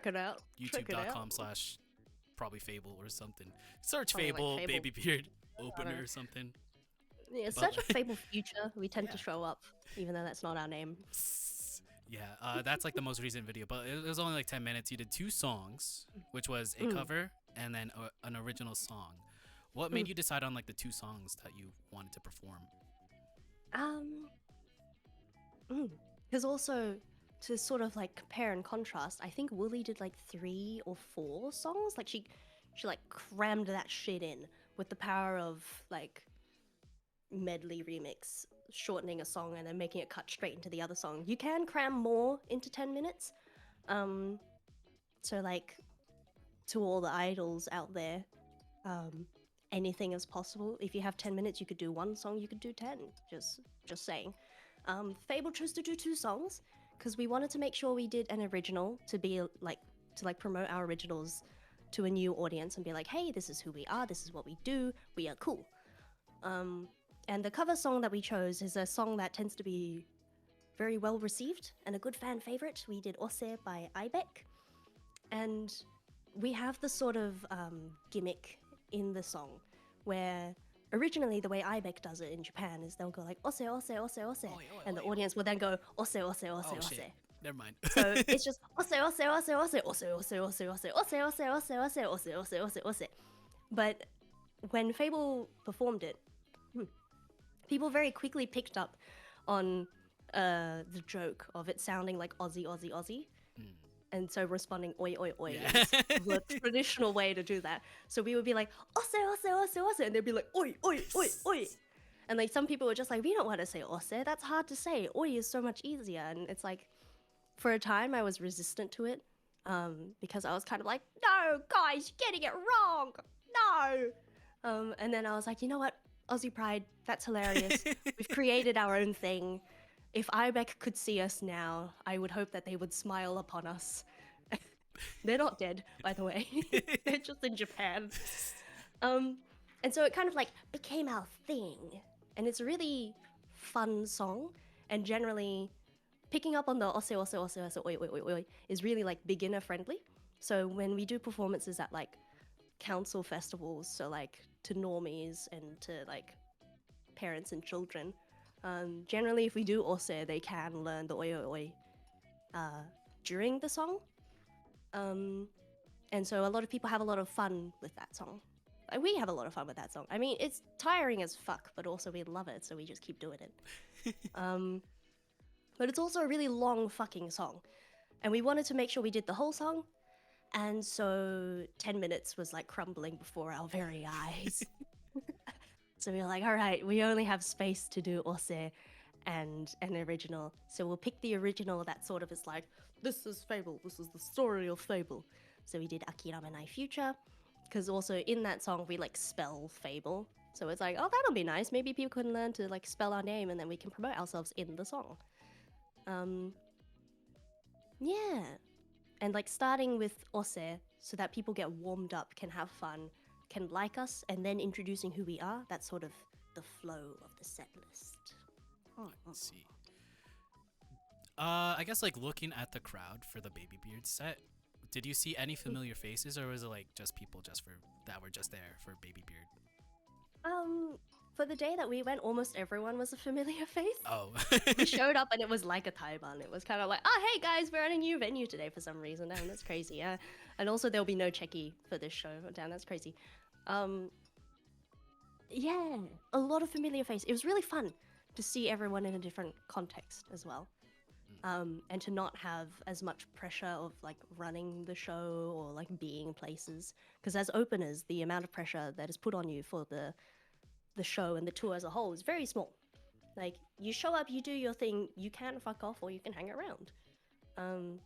it out. YouTube.com/probably FAEBLE or something. Search Probably FAEBLE, like BABYBEARD opener or something. Yeah, search for FAEBLE Future. We tend to show up, even though that's not our name. Yeah, that's like the most recent video, but it was only like 10 minutes. You did 2 songs, which was a cover and then an original song. What made you decide on like the 2 songs that you wanted to perform? Because also, to sort of like compare and contrast, I think Wooly did like 3 or 4 songs. Like she like crammed that shit in with the power of like medley remix, shortening a song and then making it cut straight into the other song. You can cram more into 10 minutes. So like to all the idols out there, anything is possible. If you have 10 minutes, you could do 1 song, you could do 10. Just saying. FAEBLE chose to do 2 songs because we wanted to make sure we did an original to be like promote our originals to a new audience and be like, hey, this is who we are, this is what we do, we are cool. And the cover song that we chose is a song that tends to be very well received and a good fan favorite. We did Ose by IBEC, and we have the sort of gimmick in the song where originally the way IBEC does it in Japan is they'll go like Ose, Ose, Ose, Ose, and the audience will then go Ose, Ose, Ose, Ose. Shit. Never mind. So it's just Ose, Ose, Ose, Ose, Ose, Ose, Ose, Ose, Ose, Ose, Ose, Ose, Ose, Ose, Ose, Ose, Ose. But when FAEBLE performed it, people very quickly picked up on the joke of it sounding like Aussie, Aussie, Aussie. And so responding oi, oi, oi is the traditional way to do that. So we would be like, Ose, Ose, Ose, Ose, and they'd be like, oi, oi, oi, oi. And like some people were just like, we don't want to say Ose, that's hard to say. Oi is so much easier. And it's like, for a time I was resistant to it because I was kind of like, no, guys, you're getting it wrong. No. And then I was like, you know what? Aussie Pride, that's hilarious. We've created our own thing. If IBEC could see us now, I would hope that they would smile upon us. They're not dead, by the way. They're just in Japan. And so it kind of like became our thing. And it's a really fun song. And generally, picking up on the Ose, Ose, Ose, Ose, oi, oi, oi, oi is really like beginner friendly. So when we do performances at like council festivals, so like to normies and to like parents and children, generally if we do Ose, they can learn the oi, oi, oi during the song. And so a lot of people have a lot of fun with that song. Like, we have a lot of fun with that song. I mean, it's tiring as fuck, but also we love it, so we just keep doing it. but it's also a really long fucking song. And we wanted to make sure we did the whole song. And so 10 minutes was like crumbling before our very eyes. So we were like, all right, we only have space to do Ose and an original. So we'll pick the original that sort of is like, this is Fable, this is the story of Fable. So we did Akiramenai Future, because also in that song we like spell Fable. So it's like, oh, that'll be nice. Maybe people can learn to like spell our name and then we can promote ourselves in the song. Yeah. And like starting with Ose so that people get warmed up, can have fun, can like us, and then introducing who we are. That's sort of the flow of the set list. Let's see. I guess like looking at the crowd for the BABYBEARD set, did you see any familiar faces, or was it like just people that were just there for BABYBEARD? For the day that we went, almost everyone was a familiar face. Oh. We showed up and it was like a Taiban. It was kind of like, oh, hey guys, we're at a new venue today for some reason. Damn, that's crazy. Yeah. And also there'll be no Checky for this show. Damn, that's crazy. Yeah, a lot of familiar face. It was really fun to see everyone in a different context as well. And to not have as much pressure of like running the show or like being places. Because as openers, the amount of pressure that is put on you for the show and the tour as a whole is very small. Like, you show up, you do your thing, you can fuck off or you can hang around.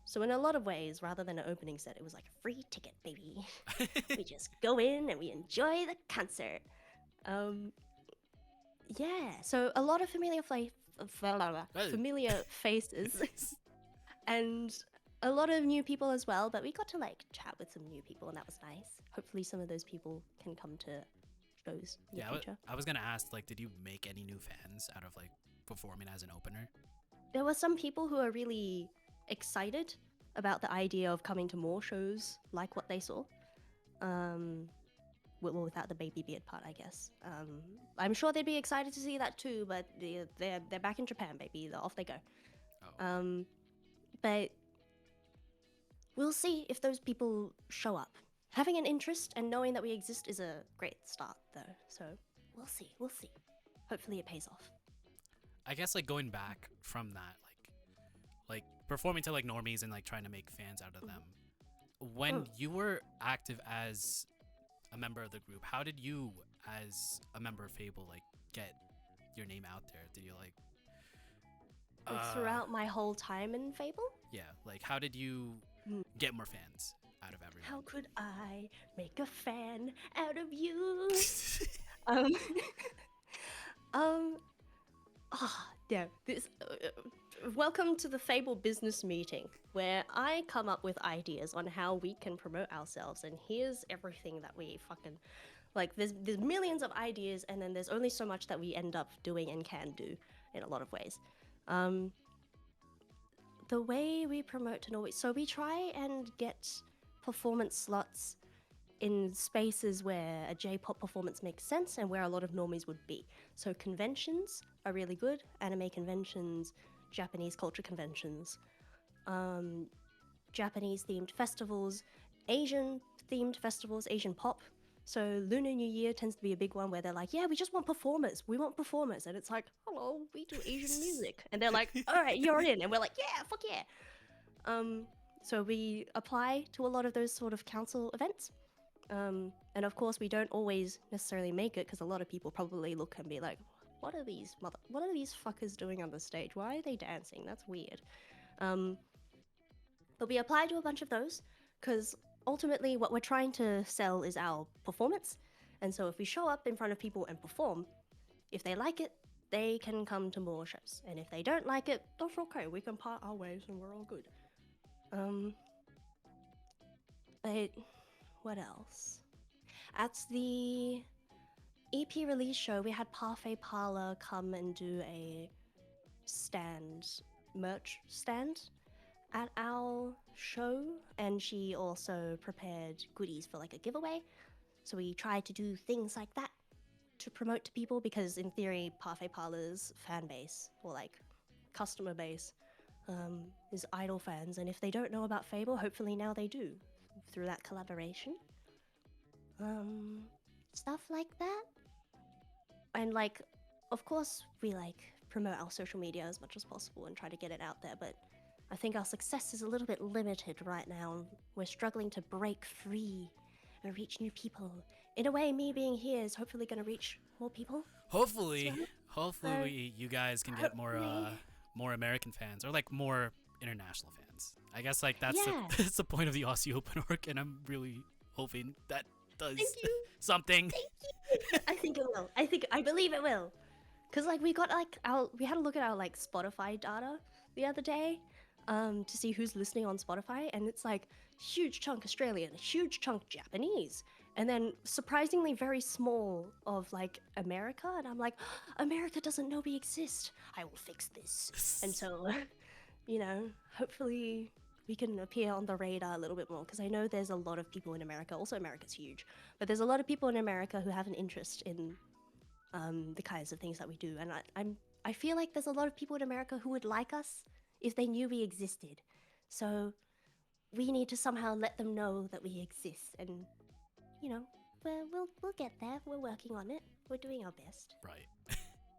So in a lot of ways, rather than an opening set, it was like a free ticket, baby. We just go in and we enjoy the concert. Yeah, so a lot of familiar faces and a lot of new people as well, but we got to like chat with some new people and that was nice. Hopefully some of those people can come to shows in the future. I was gonna ask, like, did you make any new fans out of like performing as an opener? There were some people who are really excited about the idea of coming to more shows like what they saw. Well, without the BABYBEARD part, I guess. I'm sure they'd be excited to see that too, but they're back in Japan, baby. Off they go. Oh. But we'll see if those people show up. Having an interest and knowing that we exist is a great start, though. So we'll see. We'll see. Hopefully it pays off. I guess like going back from that, like performing to like normies and like trying to make fans out of them. When you were active as a member of the group, how did you, as a member of Fable, like get your name out there? Did you like throughout my whole time in Fable? Yeah, like how did you get more fans out of everyone? How could I make a fan out of you? Yeah, this welcome to the Fable business meeting, where I come up with ideas on how we can promote ourselves, and here's everything that we fucking like. There's millions of ideas, and then there's only so much that we end up doing and can do in a lot of ways. The way we promote to Norway, so we try and get performance slots in spaces where a J-pop performance makes sense and where a lot of normies would be. So conventions are really good. Anime conventions, Japanese culture conventions, Japanese themed festivals, Asian themed festivals, Asian pop. So Lunar New Year tends to be a big one where they're like, yeah, we just want performers. We want performers. And it's like, hello, we do Asian music. And they're like, all right, you're in. And we're like, yeah, fuck yeah. So we apply to a lot of those sort of council events. And of course, we don't always necessarily make it because a lot of people probably look and be like, what are these fuckers doing on the stage? Why are they dancing? That's weird. But we apply to a bunch of those because ultimately what we're trying to sell is our performance. And so if we show up in front of people and perform, if they like it, they can come to more shows. And if they don't like it, that's okay. We can part our ways and we're all good. But what else? At the EP release show, we had Parfait Parlor come and do a merch stand at our show, and she also prepared goodies for like a giveaway. So we tried to do things like that to promote to people because in theory, Parfait Parlor's fan base or like customer base is idol fans, and if they don't know about Fable, hopefully now they do through that collaboration. Stuff like that. And like, of course, we like promote our social media as much as possible and try to get it out there. But I think our success is a little bit limited right now. We're struggling to break free and reach new people. In a way, me being here is hopefully going to reach more people. Hopefully, So, you guys can get more American fans, or like more international fans. I guess like that's Yeah. that's the point of the Aussie Open arc, and I'm really hoping that does Thank you. something. I think it will. I believe it will. Cause like we had a look at our like Spotify data the other day, to see who's listening on Spotify, and it's like huge chunk Australian, huge chunk Japanese, and then surprisingly very small of like America. And I'm like, America doesn't know we exist. I will fix this. And so, you know, hopefully we can appear on the radar a little bit more, because I know there's a lot of people in America. Also, America's huge, but there's a lot of people in America who have an interest in the kinds of things that we do, and I feel like there's a lot of people in America who would like us if they knew we existed. So we need to somehow let them know that we exist, and you know, we'll get there. We're working on it. We're doing our best. Right.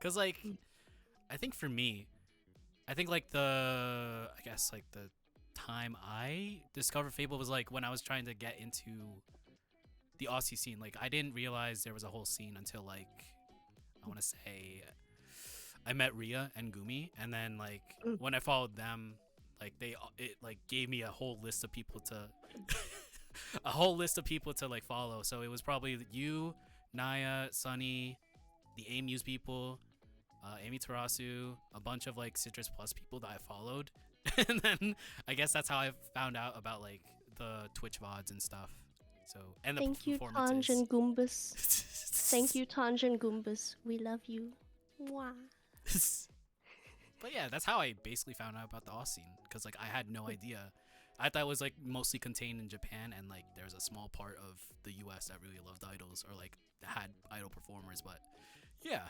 Cause like, I think for me, I think like the time I discovered Fable was like when I was trying to get into the Aussie scene. Like I didn't realize there was a whole scene until like, I want to say I met Ria and Gumi, and then like when I followed them, like it like gave me a whole list of people to like follow. So it was probably you, Naya, Sunny, the A-Muse people, Amy Tarasu, a bunch of like Citrus Plus people that I followed. And then I guess that's how I found out about like the Twitch VODs and stuff. So, and the Thank you, performances. Tanj and Goombas. Thank you, Tanj and Goombas. We love you. Mwah. But yeah, that's how I basically found out about the Aussie scene, because like I had no idea. I thought it was like mostly contained in Japan, and like there's a small part of the US that really loved idols, or like had idol performers. But yeah.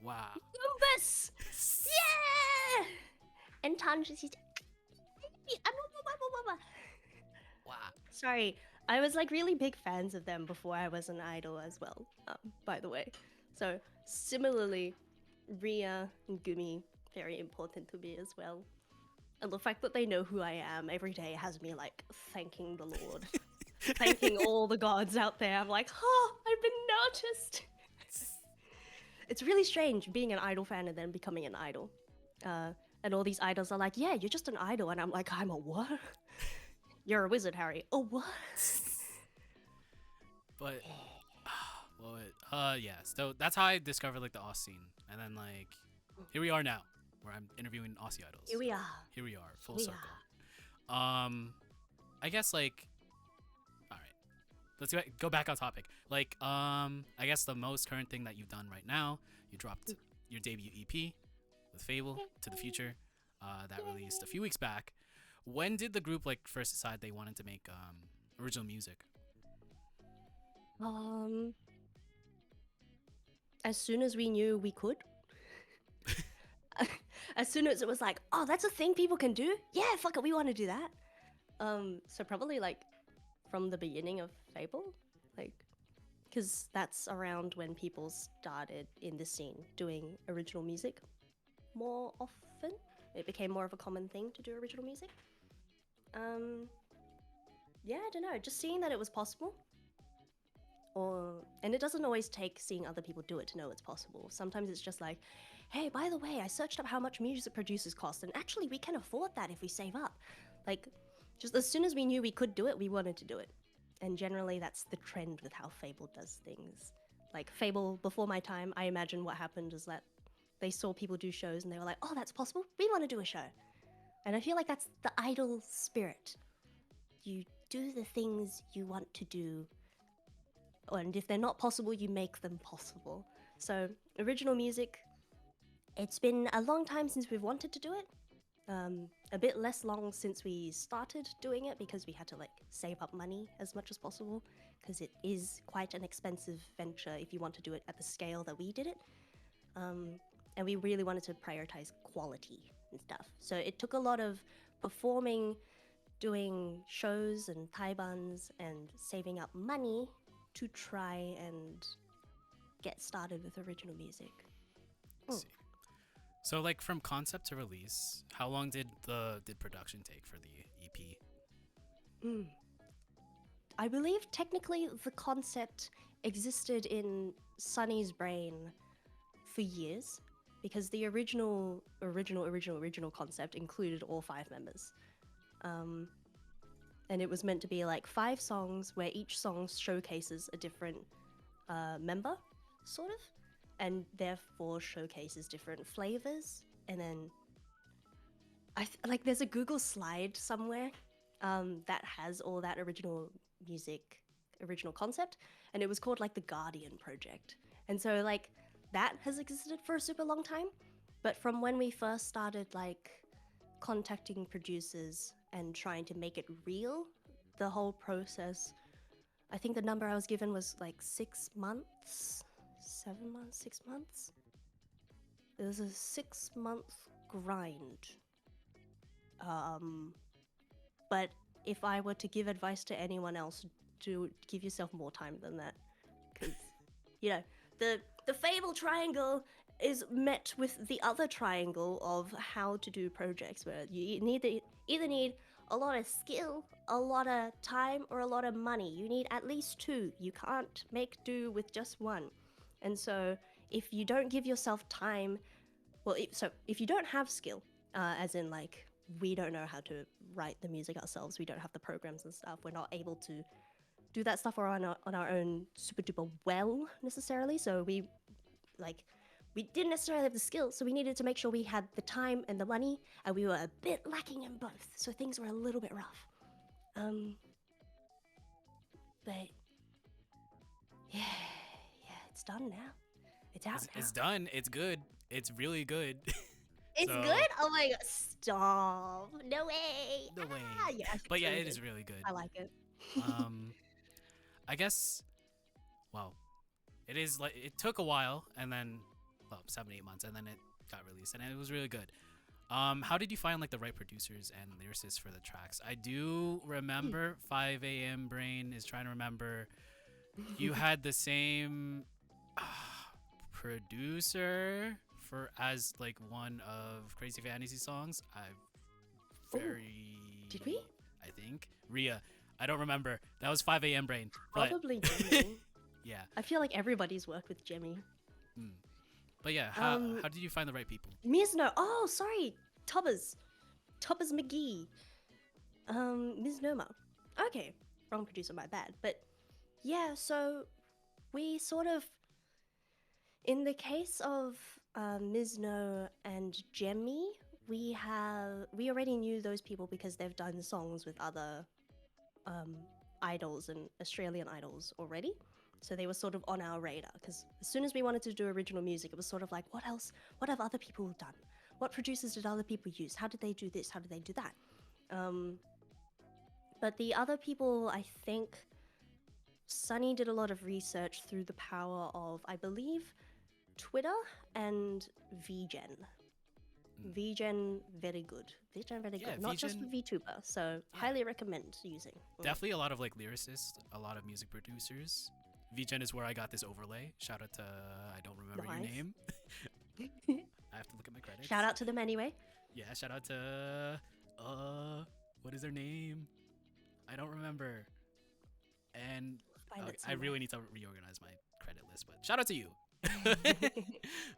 Wow. Goombas! Yeah! And Tanj is Wow. Sorry, I was like really big fans of them before I was an idol as well, by the way. So similarly, Ria and Gumi, very important to me as well. And the fact that they know who I am every day has me like thanking the Lord. Thanking all the gods out there. I'm like, oh, I've been noticed. It's really strange being an idol fan and then becoming an idol. And all these idols are like, yeah, you're just an idol. And I'm like, I'm a what? You're a wizard, Harry. A what? But, well, yeah. So that's how I discovered like the Aussie scene. And then like, here we are now, where I'm interviewing Aussie idols. Here we are. Here we are, full circle. I guess like, all right, let's go back on topic. Like, I guess the most current thing that you've done right now, you dropped your debut EP with Fable to the Future, that released a few weeks back. When did the group like first decide they wanted to make original music? As soon as we knew we could. As soon as it was like, oh, that's a thing people can do? Yeah, fuck it, we want to do that. So probably like from the beginning of Fable, like, because that's around when people started in the scene doing original music more often. It became more of a common thing to do original music. Yeah, I don't know, just seeing that it was possible. And it doesn't always take seeing other people do it to know it's possible. Sometimes it's just like, hey, by the way, I searched up how much music producers cost, and actually we can afford that if we save up. Like, just as soon as we knew we could do it, we wanted to do it. And generally that's the trend with how Fable does things. Like Fable, before my time, I imagine what happened is that they saw people do shows and they were like, oh, that's possible, we want to do a show. And I feel like that's the idol spirit. You do the things you want to do, and if they're not possible, you make them possible. So original music, it's been a long time since we've wanted to do it. A bit less long since we started doing it, because we had to like save up money as much as possible, because it is quite an expensive venture if you want to do it at the scale that we did it. And we really wanted to prioritize quality and stuff. So it took a lot of performing, doing shows and taibans, and saving up money to try and get started with original music. I see. So like from concept to release, how long did production take for the EP? I believe technically the concept existed in Sunny's brain for years, because the original concept included all 5 members. And it was meant to be like 5 songs where each song showcases a different member, sort of, and therefore showcases different flavors. And then like there's a Google slide somewhere that has all that original concept, and it was called like the Guardian Project. And so like that has existed for a super long time, but from when we first started like contacting producers and trying to make it real, the whole process, I think the number I was given was like 6 months, 7 months, 6 months. It was a 6-month grind. But if I were to give advice to anyone else, to give yourself more time than that, because you know the Fable triangle is met with the other triangle of how to do projects, where you either need a lot of skill, a lot of time, or a lot of money. You need at least 2. You can't make do with just 1. And so if you don't give yourself time, well, if you don't have skill, as in like we don't know how to write the music ourselves, we don't have the programs and stuff, we're not able to do that stuff on our own super duper well necessarily. So we didn't necessarily have the skill, so we needed to make sure we had the time and the money, and we were a bit lacking in both, so things were a little bit rough. But yeah, it's done now. It's out now. It's done. It's good. It's really good. It's good? Oh my god, stop. No way. No way. Yeah, But yeah, really it good. is really good. I like it. I guess, well, it is like, it took a while, and then, well, 7-8 months, and then it got released, and it was really good. How did you find like the right producers and lyricists for the tracks? I do remember 5 a.m. Brain is trying to remember. You had the same producer for as like one of Crazy Fantasy songs. Did we? I think Ria. I don't remember. That was 5 a.m. Brain. But, Probably Jemmy. yeah. I feel like everybody's worked with Jemmy. But yeah, how did you find the right people? Mizno. Oh, sorry. Tobbers McGee. Ms. Noma. Okay. Wrong producer, my bad. But yeah, so we sort of, in the case of Ms. No and Jemmy, we already knew those people because they've done songs with other idols and Australian idols already. So they were sort of on our radar, because as soon as we wanted to do original music, it was sort of like, what else? What have other people done? What producers did other people use? How did they do this? How did they do that? But the other people, I think Sunny did a lot of research through the power of, I believe, Twitter and VGen. VGen, very good. VGen, very good. Yeah, Not just for VTuber, so highly recommend using. Definitely a lot of like lyricists, a lot of music producers. VGen is where I got this overlay. Shout out to, I don't remember your name. I have to look at my credits. Shout out to them anyway. Yeah, shout out to, what is their name? I don't remember. And I really need to reorganize my credit list, but shout out to you.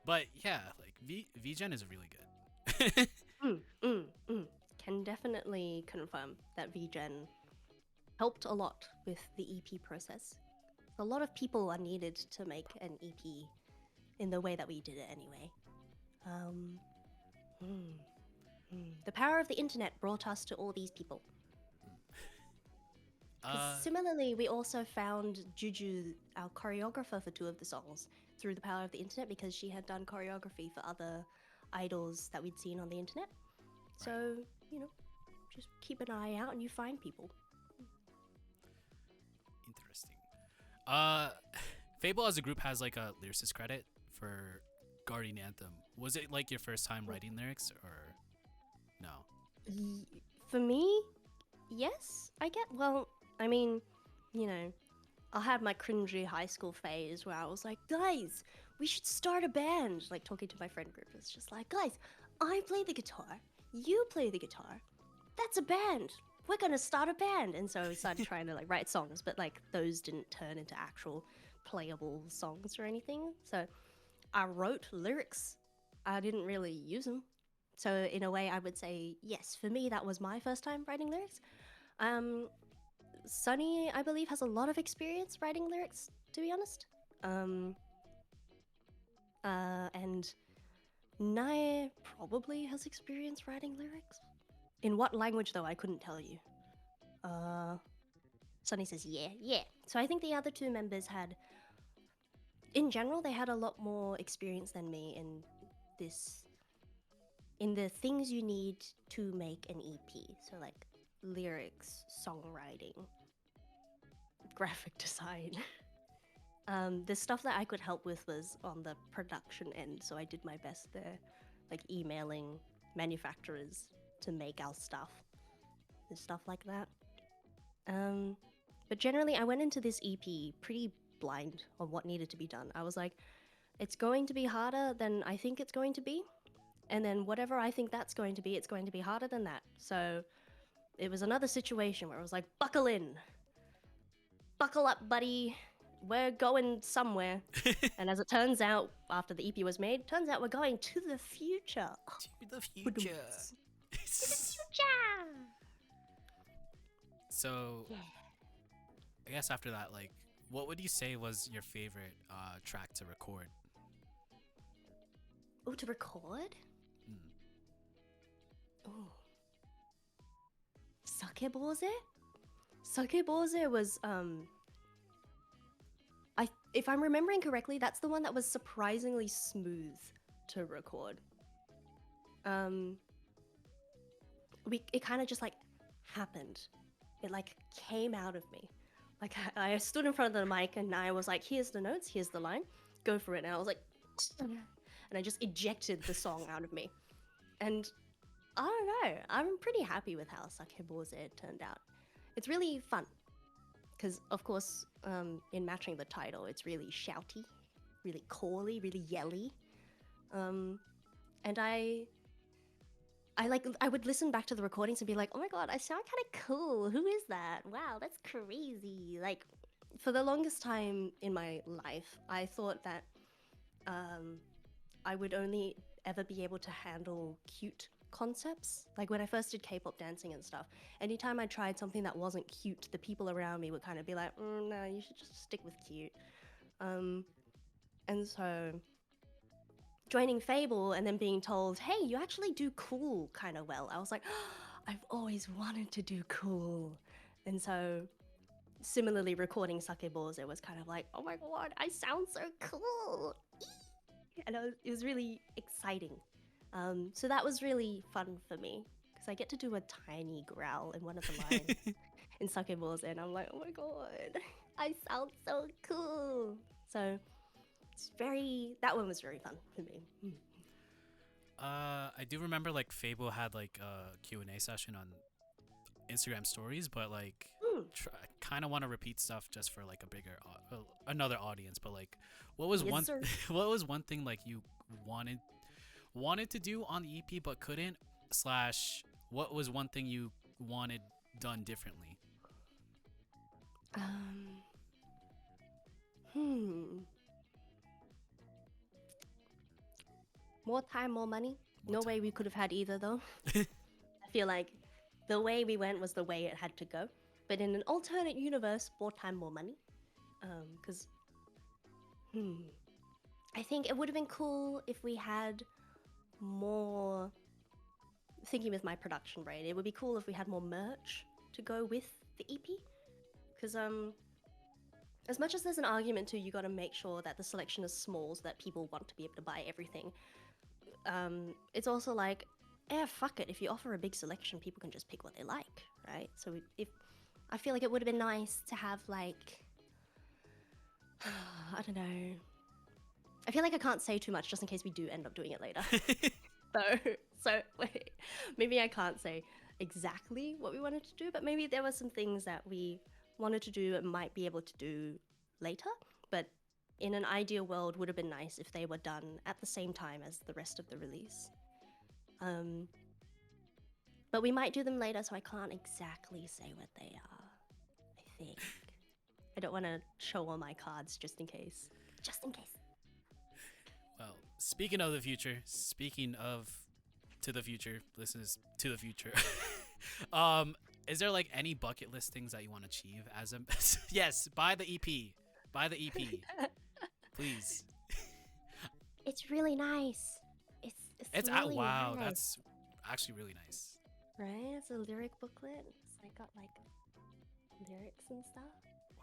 But yeah, like VGen is really good. Can definitely confirm that VGen helped a lot with the EP process. A lot of people are needed to make an EP in the way that we did it anyway. The power of the internet brought us to all these people. Similarly, we also found Juju, our choreographer for 2 of the songs, through the power of the internet, because she had done choreography for other idols that we'd seen on the internet. So, you know, just keep an eye out and you find people. Interesting. FAEBLE as a group has like a lyricist credit for Guardian Anthem. Was it like your first time writing lyrics, or no? For me, yes, I get. Well, I mean, you know, I had my cringy high school phase where I was like, guys, we should start a band. Like talking to my friend group, it's just like, guys, I play the guitar, you play the guitar. That's a band. We're gonna start a band. And so we started trying to like write songs, but like those didn't turn into actual playable songs or anything. So I wrote lyrics. I didn't really use them. So in a way, I would say yes. For me, that was my first time writing lyrics. Sunny, I believe, has a lot of experience writing lyrics, to be honest. And Nae probably has experience writing lyrics. In what language, though, I couldn't tell you. Sunny says, yeah. So I think the other two members had, in general, they had a lot more experience than me in the things you need to make an EP. So like lyrics, songwriting, graphic design. The stuff that I could help with was on the production end, so I did my best there, like emailing manufacturers to make our stuff and stuff like that. But generally, I went into this EP pretty blind on what needed to be done. I was like, it's going to be harder than I think it's going to be, and then whatever I think that's going to be, it's going to be harder than that. So it was another situation where I was like, buckle in. Buckle up, buddy. We're going somewhere. And as it turns out, after the EP was made, turns out we're going to the future. To the future. So, Yeah. I guess after that, like, what would you say was your favorite track to record? Oh, to record? Mm. Oh. Sakeboze? Sakeboze was, if I'm remembering correctly, that's the one that was surprisingly smooth to record. It kind of just like happened. It like came out of me. Like I stood in front of the mic and I was like, here's the notes, here's the line, go for it. And I was like, and I just ejected the song out of me. And I don't know, I'm pretty happy with how Sakeboze turned out. It's really fun. Because, of course, in matching the title, it's really shouty, really cally, really yelly. And I would listen back to the recordings and be like, oh my god, I sound kind of cool. Who is that? Wow, that's crazy. Like, for the longest time in my life, I thought that I would only ever be able to handle cute concepts. Like when I first did K-pop dancing and stuff, anytime I tried something that wasn't cute, the people around me would kind of be like, no, you should just stick with cute. And so joining FAEBLE and then being told, hey, you actually do cool kind of well, I was like, oh, I've always wanted to do cool. And so similarly recording Sakeboze, it was kind of like, oh my god, I sound so cool. And it was really exciting. So that was really fun for me because I get to do a tiny growl in one of the lines in Sakeboze, and I'm like, oh my god, I sound so cool. So that one was very fun for me. I do remember like FAEBLE had like a Q&A session on Instagram stories, but like I kind of want to repeat stuff just for like a bigger another audience. But like, what was what was one thing like you wanted to do on the EP but couldn't, / what was one thing you wanted done differently? More time, more money. No way we could have had either though. I feel like the way we went was the way it had to go. But in an alternate universe, more time, more money. Because I think it would have been cool if we had more, thinking with my production brain, it would be cool if we had more merch to go with the EP. Because as much as there's an argument to, you got to make sure that the selection is small so that people want to be able to buy everything. It's also like, fuck it, if you offer a big selection, people can just pick what they like, right? So I feel like it would have been nice to have like, I don't know. I feel like I can't say too much just in case we do end up doing it later. So wait, maybe I can't say exactly what we wanted to do, but maybe there were some things that we wanted to do and might be able to do later, but in an ideal world would have been nice if they were done at the same time as the rest of the release. But we might do them later, so I can't exactly say what they are, I think. I don't want to show all my cards just in case. Just in case. Well, speaking of the future, speaking of to the future, listeners to the future. Is there like any bucket list things that you want to achieve as a yes, buy the EP. Buy the EP. Please. It's really nice. It's really wow, nice. that's actually really nice. Right? It's a lyric booklet. It's like got like lyrics and stuff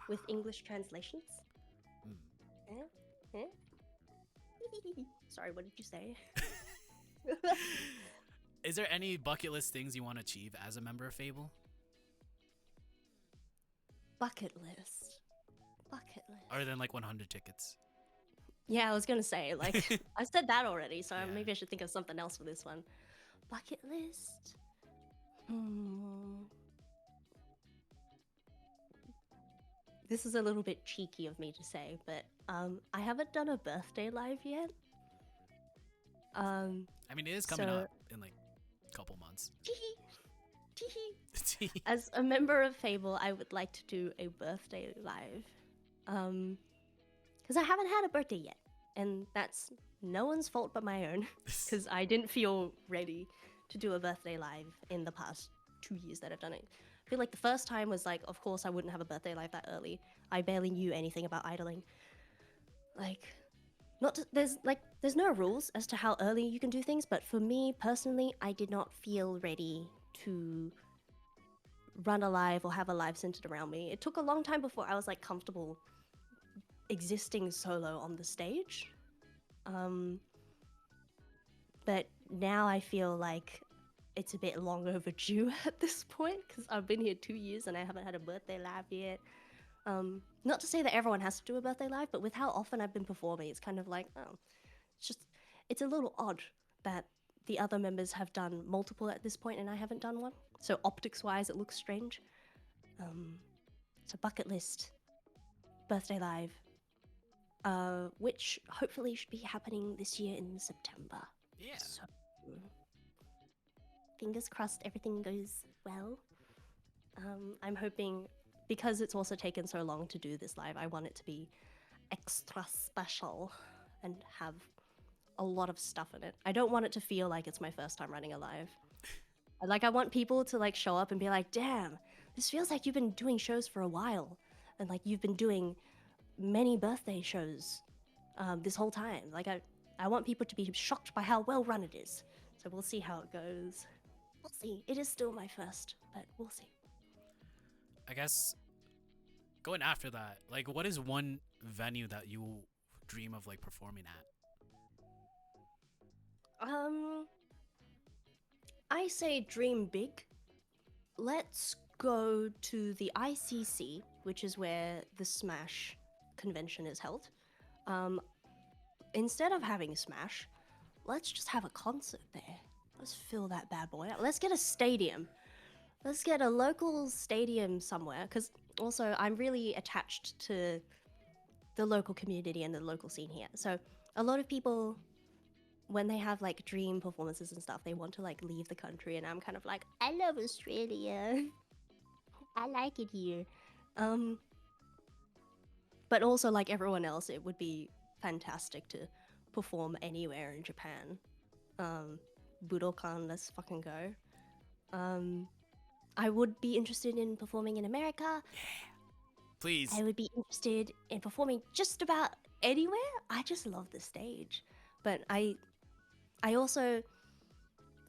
with English translations. Eh? Sorry, what did you say? Is there any bucket list things you want to achieve as a member of FAEBLE? Bucket list. Other than like 100 tickets. Yeah, I was gonna say, like, I said that already, so Yeah. maybe I should think of something else for this one. Bucket list? This is a little bit cheeky of me to say, but I haven't done a birthday live yet. I mean, it is coming so- up in like a couple months. As a member of FAEBLE, I would like to do a birthday live. Because I haven't had a birthday yet, and that's no one's fault but my own, because I didn't feel ready to do a birthday live in the past 2 years that I've done it. I feel like the first time was like, of course I wouldn't have a birthday live that early. I barely knew anything about idling. Like, there's no rules as to how early you can do things, but for me personally, I did not feel ready to run a live or have a live centered around me. It took a long time before I was like comfortable existing solo on the stage. But now I feel like it's a bit long overdue at this point because I've been here 2 years and I haven't had a birthday live yet. Not to say that everyone has to do a birthday live, but with how often I've been performing, it's kind of like, oh, it's a little odd that the other members have done multiple at this point and I haven't done one. So optics-wise, it looks strange. So bucket list, birthday live, which hopefully should be happening this year in September. Yeah. So, fingers crossed everything goes well. I'm hoping, because it's also taken so long to do this live, I want it to be extra special and have a lot of stuff in it. I don't want it to feel like it's my first time running a live. Like, I want people to like show up and be like, damn, this feels like you've been doing shows for a while. And like you've been doing many birthday shows this whole time. Like I want people to be shocked by how well run it is. So we'll see how it goes. We'll see. It is still my first, but we'll see. I guess going after that, like, what is one venue that you dream of like performing at? I say dream big. Let's go to the ICC, which is where the Smash convention is held. Instead of having Smash, let's just have a concert there. Let's fill that bad boy out. Let's get a stadium. Let's get a local stadium somewhere, because also I'm really attached to the local community and the local scene here. So a lot of people, when they have like dream performances and stuff, they want to like leave the country, and I'm kind of like, I love Australia. I like it here. But also, like everyone else, it would be fantastic to perform anywhere in Japan. Budokan, let's fucking go. I would be interested in performing in America. Yeah. Please. I would be interested in performing just about anywhere. I just love the stage. But I also,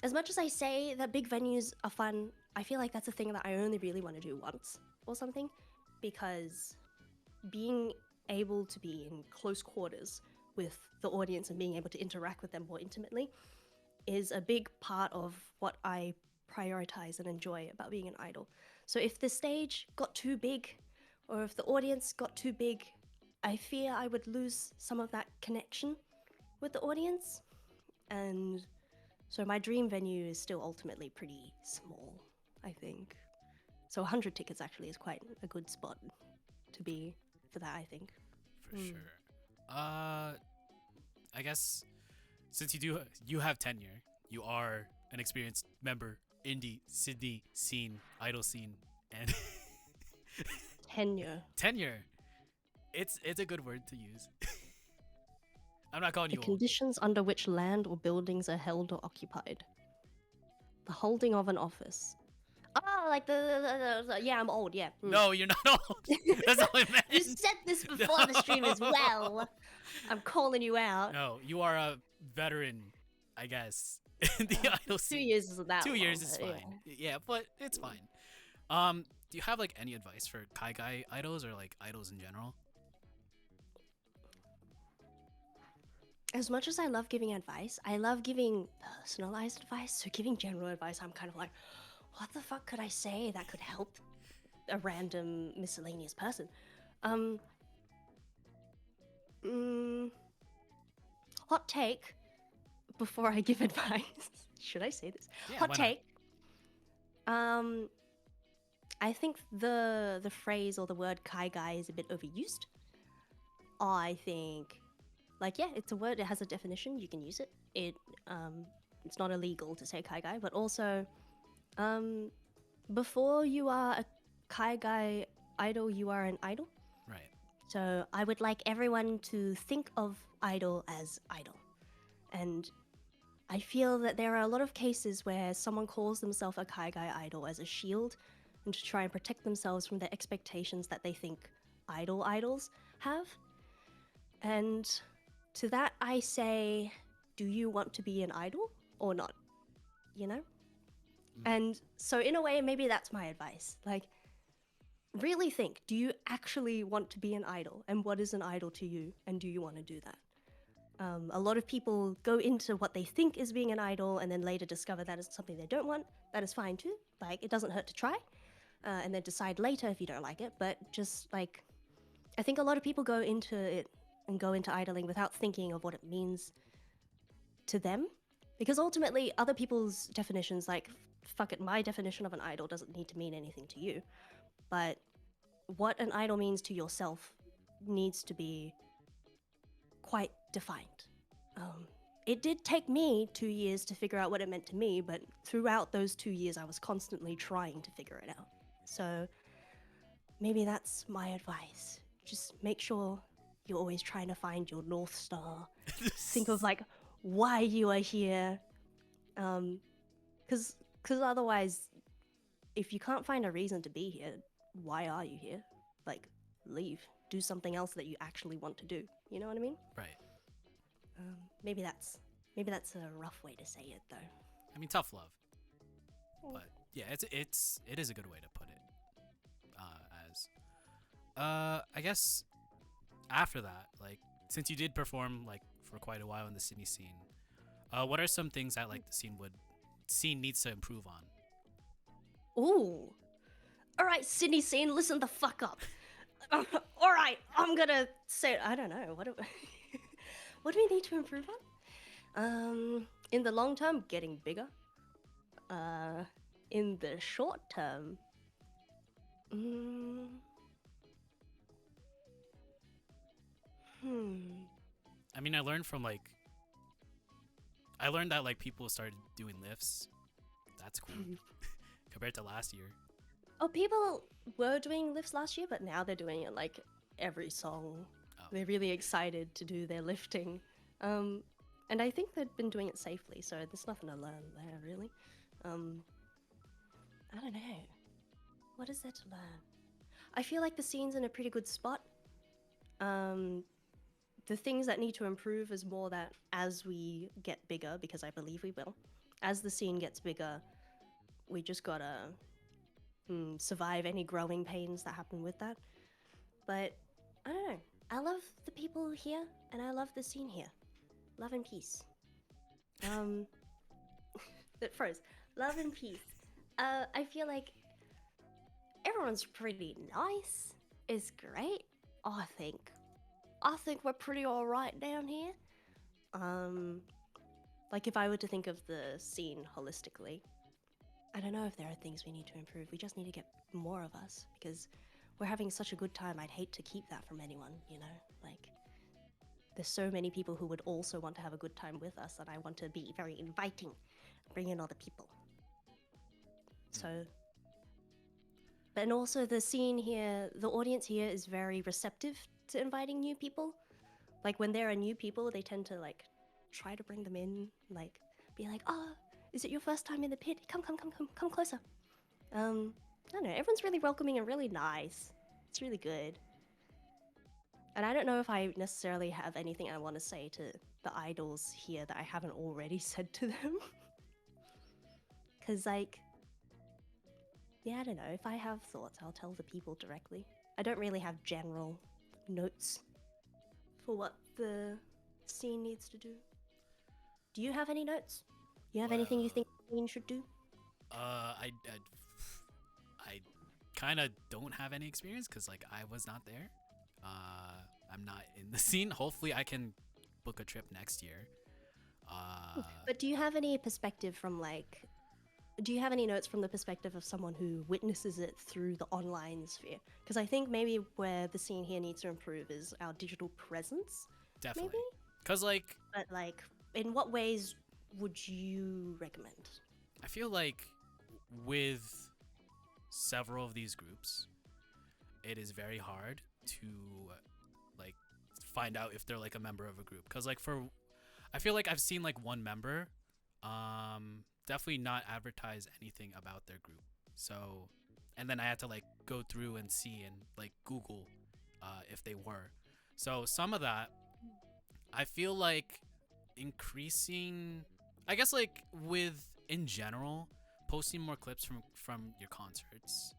as much as I say that big venues are fun, I feel like that's a thing that I only really want to do once or something, because being able to be in close quarters with the audience and being able to interact with them more intimately is a big part of what I prioritize and enjoy about being an idol. So if the stage got too big, or if the audience got too big, I fear I would lose some of that connection with the audience. And so my dream venue is still ultimately pretty small, I think. So 100 tickets actually is quite a good spot to be for that, I think. For sure. I guess since you have tenure, you are an experienced member indie Sydney scene, idol scene, and Tenure. tenure. It's a good word to use. I'm not calling The you old. conditions under which land or buildings are held or occupied. The holding of an office. Oh, like yeah, I'm old, yeah. No, you're not old. That's all I meant. You said this before the stream as well. I'm calling you out. No, you are a veteran, I guess. In the idol 2 scene. years isn't that 2 years long, is but fine. Yeah, but it's fine. Do you have like any advice for Kai Guy idols or like idols in general? As much as I love giving advice, I love giving personalized advice. So giving general advice, I'm kind of like, what the fuck could I say that could help a random miscellaneous person? Hot take before I give advice. Should I say this? Yeah, Hot why not? take. I think the phrase or the word Kai Guy is a bit overused. I think, like, yeah, it's a word. It has a definition. You can use it. It's not illegal to say Kai Guy, but also, before you are a Kai Guy idol, you are an idol. Right. So I would like everyone to think of idol as idol. And I feel that there are a lot of cases where someone calls themselves a Kai Guy idol as a shield and to try and protect themselves from the expectations that they think idols have. And to that I say, do you want to be an idol or not? You know? And so in a way, maybe that's my advice. Like, really think, do you actually want to be an idol? And what is an idol to you? And do you want to do that? A lot of people go into what they think is being an idol and then later discover that is something they don't want. That is fine too. Like, it doesn't hurt to try. And then decide later if you don't like it. But just like, I think a lot of people go into it and go into idling without thinking of what it means to them. Because ultimately, other people's definitions, like, fuck it, my definition of an idol doesn't need to mean anything to you. But what an idol means to yourself needs to be quite defined. It did take me 2 years to figure out what it meant to me, but throughout those 2 years, I was constantly trying to figure it out. So maybe that's my advice. Just make sure you're always trying to find your North Star. Think of like why you are here. Because otherwise, if you can't find a reason to be here, why are you here? Like, leave. Do something else that you actually want to do. You know what I mean? Right. Maybe that's a rough way to say it, though. I mean, tough love. But yeah, it is a good way to put it. I guess after that, like, since you did perform like for quite a while in the Sydney scene, what are some things that like the scene needs to improve on? Ooh. All right, Sydney scene, listen the fuck up. All right, I'm gonna say, I don't know, what do we need to improve on? In the long term, getting bigger. In the short term, I mean, I learned that like people started doing lifts. That's cool compared to last year. Oh, people were doing lifts last year, but now they're doing it like every song. Oh. They're really excited to do their lifting. And I think they've been doing it safely, so there's nothing to learn there, really. I don't know. What is there to learn? I feel like the scene's in a pretty good spot. The things that need to improve is more that as we get bigger, because I believe we will, as the scene gets bigger, we just gotta survive any growing pains that happen with that. But I don't know. I love the people here, and I love the scene here. Love and peace. That froze. Love and peace. I feel like everyone's pretty nice. It's great. I think we're pretty alright down here. Like if I were to think of the scene holistically, I don't know if there are things we need to improve. We just need to get more of us because we're having such a good time. I'd hate to keep that from anyone, you know? Like, there's so many people who would also want to have a good time with us, and I want to be very inviting, bring in other people. So, but and also the scene here, the audience here is very receptive to inviting new people. Like when there are new people, they tend to like try to bring them in, like be like, "Oh, is it your first time in the pit? Come closer." I don't know. Everyone's really welcoming and really nice. It's really good. And I don't know if I necessarily have anything I want to say to the idols here that I haven't already said to them. Because, like, yeah, I don't know. If I have thoughts, I'll tell the people directly. I don't really have general notes for what the scene needs to do. Do you have any notes? You have anything you think the scene should do? I kind of don't have any experience because like I was not there. I'm not in the scene. Hopefully, I can book a trip next year. But do you have any perspective from like? Do you have any notes from the perspective of someone who witnesses it through the online sphere? Because I think maybe where the scene here needs to improve is our digital presence. Definitely. Maybe? Cause like, But like, in what ways would you recommend? I feel like with several of these groups, it is very hard to like find out if they're like a member of a group. Cause like I feel like I've seen like one member, definitely not advertise anything about their group. So, and then I had to like go through and see and like Google if they were. So some of that, I feel like increasing, I guess like with in general, posting more clips from your concerts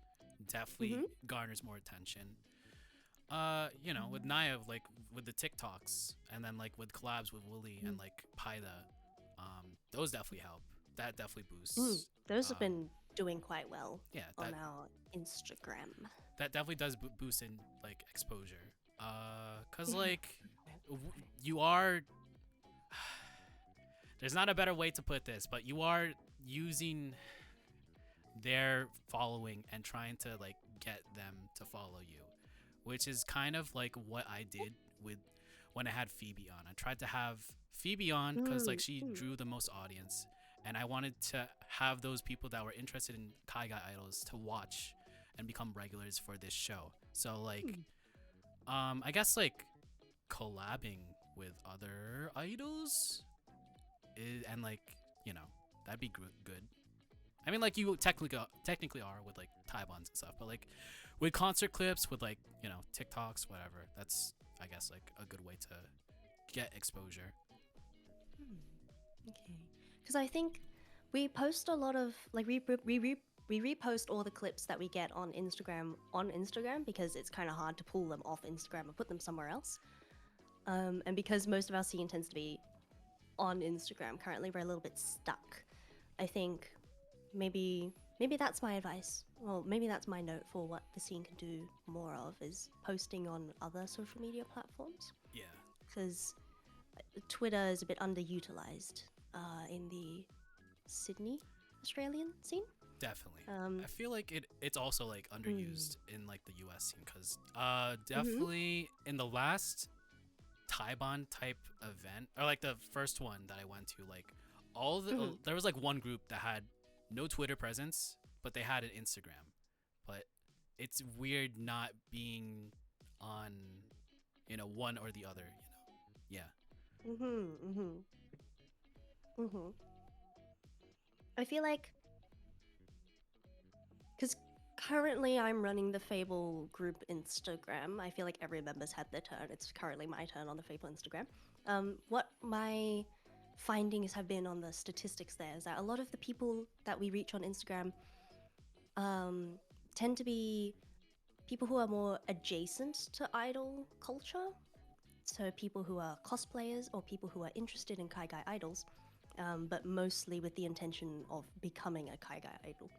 definitely garners more attention. You know, with Naya, like with the TikToks, and then like with collabs with Wooly and like Paida, those definitely help. That definitely boosts. Those have been doing quite well on that our Instagram. that definitely does boost in like exposure. Cause like you are. There's not a better way to put this, but you are using their following and trying to like get them to follow you, which is kind of like what I did with when I had Phoebe on. I tried to have Phoebe on because like she drew the most audience, and I wanted to have those people that were interested in Kaigai idols to watch and become regulars for this show. So like, I guess like collabing with other idols and like, you know, that'd be good. I mean, like you technically are with like Taibans and stuff, but like with concert clips, with like, you know, TikToks, whatever. That's, I guess, like a good way to get exposure. Okay, because I think we post a lot of like we repost all the clips that we get on Instagram because it's kind of hard to pull them off Instagram and put them somewhere else. And because most of our scene tends to be on Instagram currently, we're a little bit stuck. I think maybe that's my advice. Well, maybe that's my note for what the scene can do more of is posting on other social media platforms. Yeah. Because Twitter is a bit underutilized in the Sydney Australian scene. Definitely. I feel like it's also like underused in like the US scene because definitely in the last Taiban type event, or like the first one that I went to, like all the there was like one group that had no Twitter presence, but they had an Instagram. But it's weird not being on, you know, one or the other, you know. I feel like because currently I'm running the Fable group Instagram. I feel like every member's had their turn. It's currently my turn on the Fable Instagram. What my findings have been on the statistics there is that a lot of the people that we reach on Instagram tend to be people who are more adjacent to idol culture. So people who are cosplayers or people who are interested in Kaigai idols, but mostly with the intention of becoming a Kaigai idol.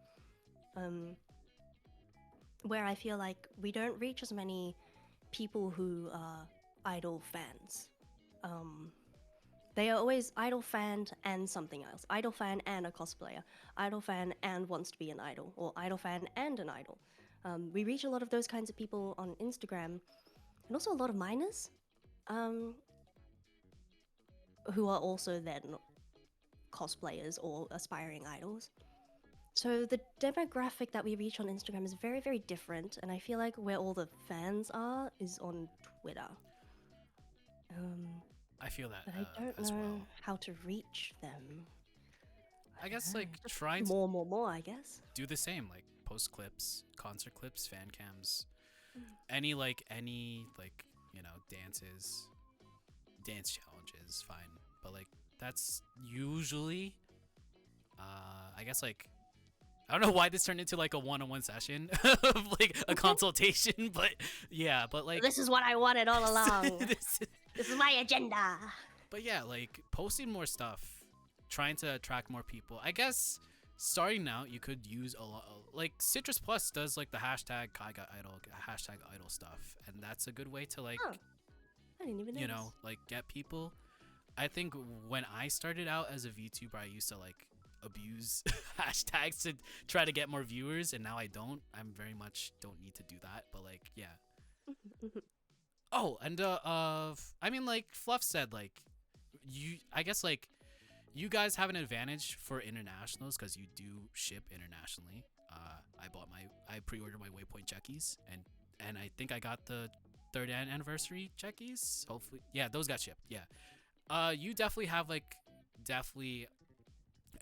Where I feel like we don't reach as many people who are idol fans. They are always idol fan and something else. Idol fan and a cosplayer. Idol fan and wants to be an idol. Or idol fan and an idol. We reach a lot of those kinds of people on Instagram. And also a lot of minors. Who are also then cosplayers or aspiring idols. So the demographic that we reach on Instagram is very, very different. And I feel like where all the fans are is on Twitter. I feel that But I don't as know well. how to reach them. I guess don't like know, just try to more, I guess. do the same, like post clips, concert clips, fan cams, any like you know, dances, dance challenges, fine. But like that's usually I guess like I don't know why this turned into like a one-on-one session of like a consultation, but yeah, but like This is what I wanted all along. this- This is my agenda. but yeah, like posting more stuff, trying to attract more people. I guess starting out, you could use a lot. Like Citrus Plus does like the hashtag Kai got idol, hashtag idol stuff, and that's a good way to like Oh, I didn't even know. you know like get people. I think when I started out as a VTuber, I used to like abuse hashtags to try to get more viewers, and now I don't. I'm very much don't need to do that, but like yeah. Oh, and I mean, like Fluff said, like I guess like you guys have an advantage for internationals because you do ship internationally. I pre-ordered my Waypoint checkies, and I think I got the third anniversary checkies. Hopefully, yeah, those got shipped. Yeah, you definitely have like definitely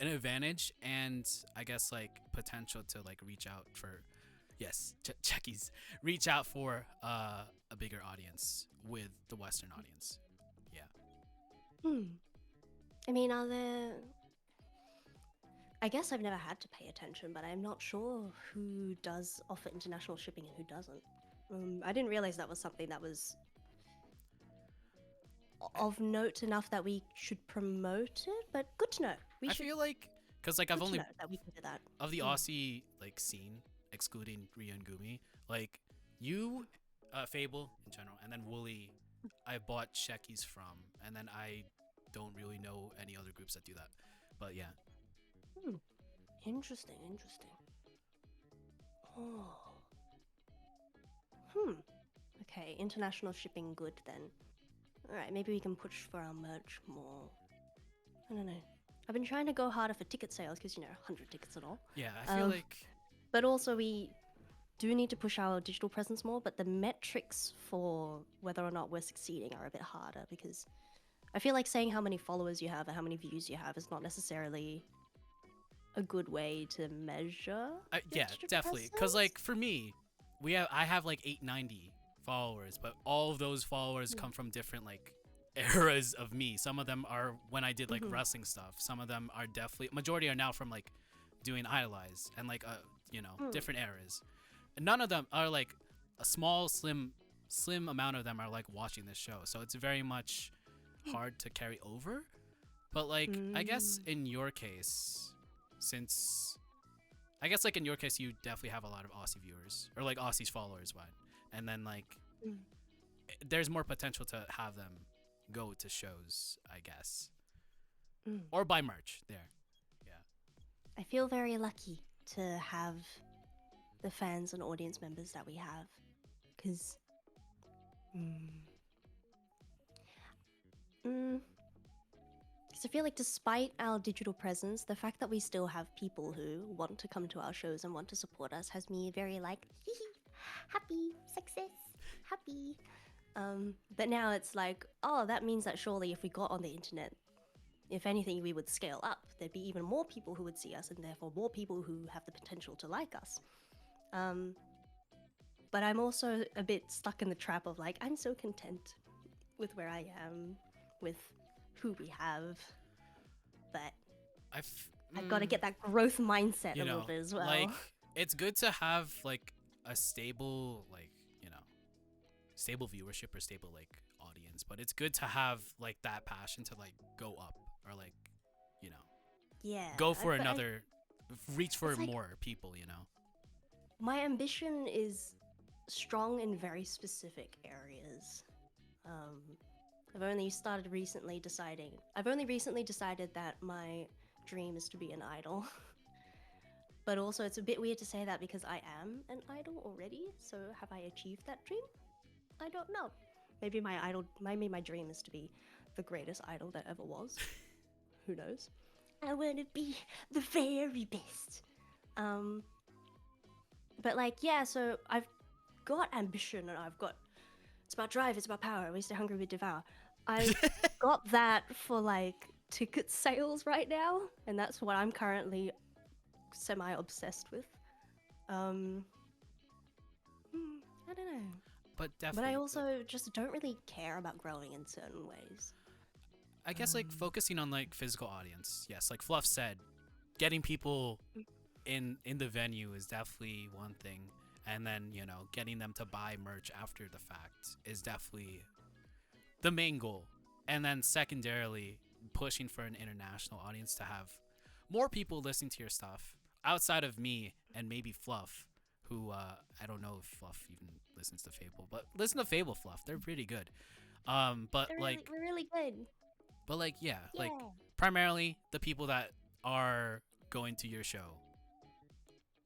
an advantage, and I guess like potential to like reach out for. Yes, checkies. Reach out for a bigger audience with the Western audience. Yeah. I mean, are there... I guess I've never had to pay attention, but I'm not sure who does offer international shipping and who doesn't. I didn't realize that was something that was of note enough that we should promote it, but good to know. I feel like, because like I've good to only know that we can do that. of the Aussie like scene, excluding Ria and Gumi, like you, Fable in general, and then Wooly, I bought checkies from, and then I don't really know any other groups that do that, but yeah. Interesting. Oh. Okay, international shipping good then. Alright, maybe we can push for our merch more. I don't know. I've been trying to go harder for ticket sales because, you know, 100 tickets and all. Yeah, I feel like But also we do need to push our digital presence more, but the metrics for whether or not we're succeeding are a bit harder because I feel like saying how many followers you have or how many views you have is not necessarily a good way to measure. yeah, digital definitely. Because presence. like for me, I have like 890 followers, but all of those followers come from different like eras of me. Some of them are when I did like wrestling stuff. Some of them are definitely majority are now from like doing Idoleyez and like you know different eras. None of them are like a small slim amount of them are like watching this show. So it's very much hard to carry over. But like I guess in your case, since I guess like in your case you definitely have a lot of Aussie viewers or like Aussie's followers, what? And then like there's more potential to have them go to shows, I guess. Or buy merch there. Yeah. I feel very lucky to have the fans and audience members that we have because I feel like despite our digital presence, the fact that we still have people who want to come to our shows and want to support us has me very like happy, success, happy. But now it's like, oh, that means that surely if we got on the internet, if anything, we would scale up. There'd be even more people who would see us and therefore more people who have the potential to like us. But I'm also a bit stuck in the trap of like, I'm so content with where I am, with who we have, but I've got to get that growth mindset you a know, little bit as well. like it's good to have like a stable like, you know, stable viewership or stable like audience, but it's good to have like that passion to like go up or like, you know, yeah, go for but another reach for it's like- more people, you know. my ambition is strong in very specific areas. I've only recently decided that my dream is to be an idol. But also, it's a bit weird to say that because I am an idol already. So have I achieved that dream? I don't know. Maybe my dream is to be the greatest idol that ever was. Who knows? I want to be the very best. But like, yeah, so I've got ambition and it's about drive, it's about power. We stay hungry, we devour. I've got that for like ticket sales right now, and that's what I'm currently semi-obsessed with. I don't know. But But definitely. I also just don't really care about growing in certain ways. I guess like focusing on like physical audience. Yes, like Fluff said, getting people in the venue is definitely one thing, and then getting them to buy merch after the fact is definitely the main goal. And then secondarily, pushing for an international audience to have more people listening to your stuff outside of me and maybe Fluff, who I don't know if Fluff even listens to Fable, but listen to Fable, Fluff. They're pretty good. But We're really good. But like, yeah, like Yeah. primarily the people that are going to your show,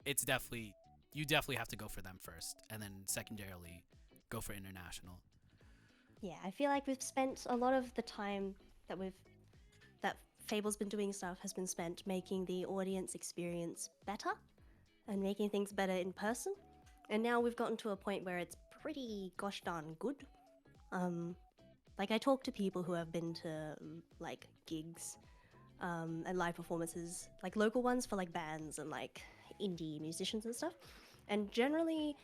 you definitely have to go for them first, and then secondarily go for international. Yeah, I feel like we've spent a lot of the time that Fable's been doing stuff has been spent making the audience experience better and making things better in person. And now we've gotten to a point where it's pretty gosh darn good. Like I talk to people who have been to like gigs and live performances, like local ones for like bands and like indie musicians and stuff. And generally,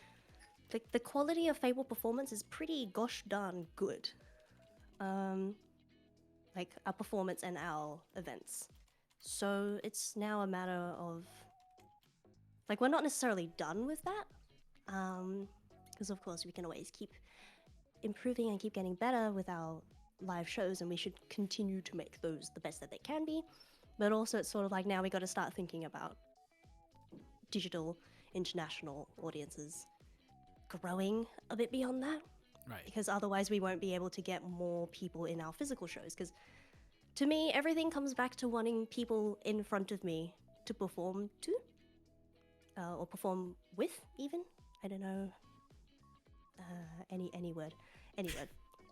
the quality of Fable performance is pretty gosh darn good. Like our performance and our events. So it's now a matter of like we're not necessarily done with that, because of course we can always keep improving and keep getting better with our live shows, and we should continue to make those the best that they can be. But also it's sort of like now we got to start thinking about digital international audiences growing a bit beyond that, Right. because otherwise we won't be able to get more people in our physical shows. Because to me, everything comes back to wanting people in front of me to perform to, or perform with, even. I don't know. Any word.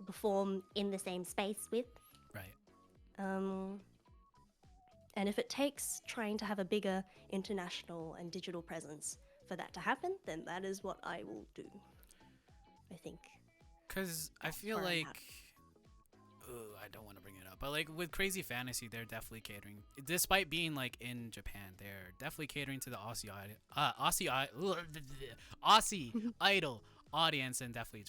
Perform in the same space with. Right. And if it takes trying to have a bigger international and digital presence for that to happen, then that is what I will do. I think. Because I feel where I'm like, at. I don't want to bring it up, but like with Crazy Fantasy, they're definitely catering. Despite being like in Japan, they're definitely catering to the Aussie Idol audience, and definitely,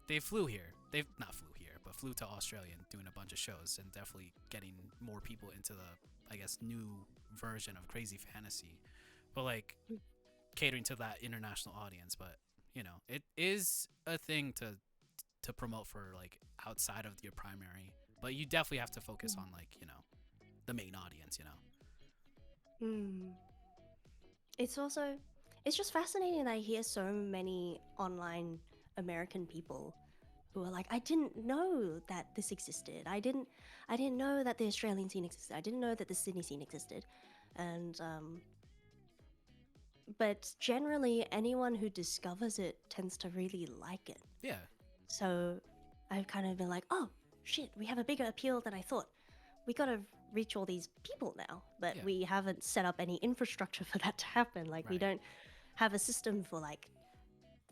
they flew here. They've not flew here, but flew to Australia and doing a bunch of shows, and definitely getting more people into the, I guess, new version of Crazy Fantasy. But like catering to that international audience, but it is a thing to promote for like outside of your primary, but you definitely have to focus on like the main audience. It's just fascinating that I hear so many online American people who are like, I didn't know that this existed. I didn't know that the Australian scene existed. I didn't know that the Sydney scene existed. And but generally anyone who discovers it tends to really like it. Yeah. So I've kind of been like, oh shit, we have a bigger appeal than I thought. We gotta reach all these people now, but Yeah. we haven't set up any infrastructure for that to happen. Like we Right. don't have a system for like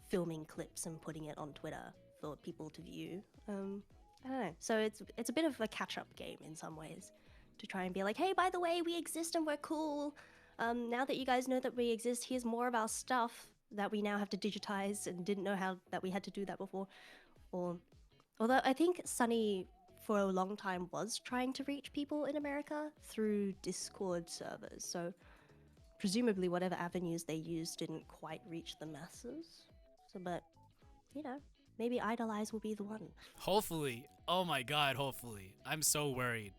filming clips and putting it on Twitter for people to view. I don't know. So it's a bit of a catch-up game in some ways to try and be like, hey, by the way, we exist and we're cool. Now that you guys know that we exist, here's more of our stuff that we now have to digitize and didn't know how that we had to do that before. Or although I think Sunny for a long time was trying to reach people in America through Discord servers. So presumably whatever avenues they used didn't quite reach the masses. So, but maybe Idoleyez will be the one. Hopefully. Oh my god, hopefully. I'm so worried.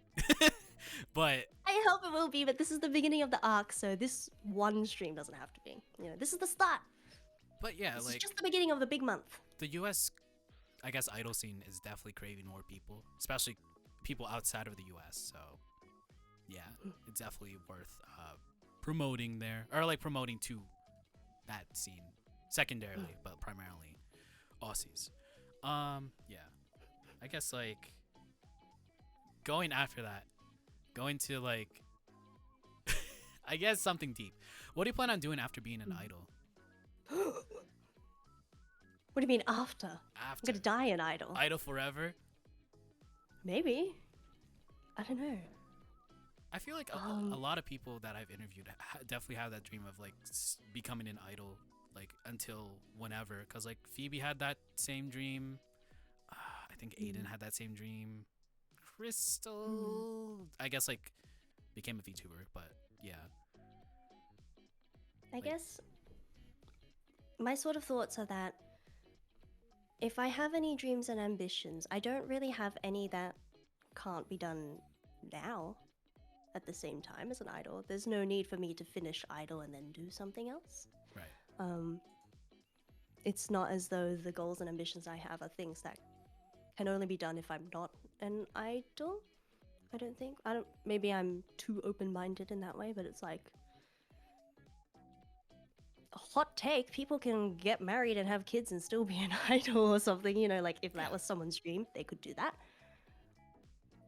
But I hope it will be, but this is the beginning of the arc, so this one stream doesn't have to be. This is the start. yeah, This like is just the beginning of the big month. the US I guess idol scene is definitely craving more people, especially people outside of the US. So yeah, it's definitely worth promoting there, or like promoting to that scene secondarily, but primarily Aussies. Yeah, I guess like going after that, going to like I guess something deep. What do you plan on doing after being an idol? What do you mean after? I'm After gonna die an idol. idol forever? Maybe. I don't know. I feel like a lot of people that I've interviewed definitely have that dream of like becoming an idol, like until whenever. Cause like Phoebe had that same dream. I think Aiden had that same dream. Crystal, I guess like became a VTuber, but yeah. I guess my sort of thoughts are that if I have any dreams and ambitions, I don't really have any that can't be done now at the same time as an idol. There's no need for me to finish idol and then do something else. Right. It's not as though the goals and ambitions I have are things that can only be done if I'm not an idol. I don't think. Maybe I'm too open-minded in that way, but it's like a hot take. People can get married and have kids and still be an idol or something, you know, like if that was someone's dream, they could do that.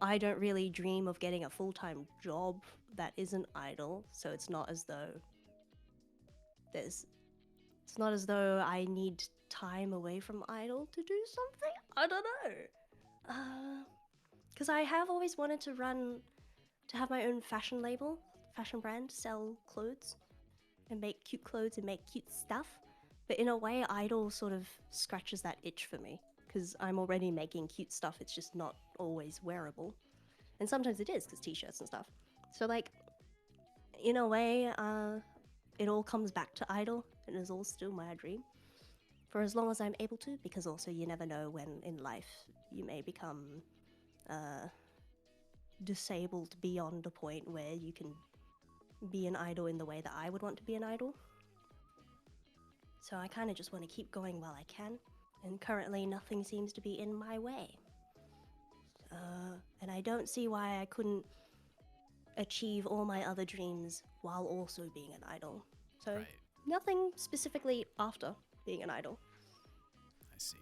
I don't really dream of getting a full-time job that isn't idol, so it's not as though I need time away from idol to do something. I don't know. Because I have always wanted to have my own fashion label, fashion brand, sell clothes and make cute clothes and make cute stuff. But in a way, idol sort of scratches that itch for me because I'm already making cute stuff. It's just not always wearable. And sometimes it is because t-shirts and stuff. So like, in a way, it all comes back to idol and is all still my dream. For as long as I'm able to, because also you never know when in life you may become disabled beyond a point where you can be an idol in the way that I would want to be an idol. So I kind of just want to keep going while I can, and currently nothing seems to be in my way. And I don't see why I couldn't achieve all my other dreams while also being an idol. So Right. nothing specifically after being an idol. I see.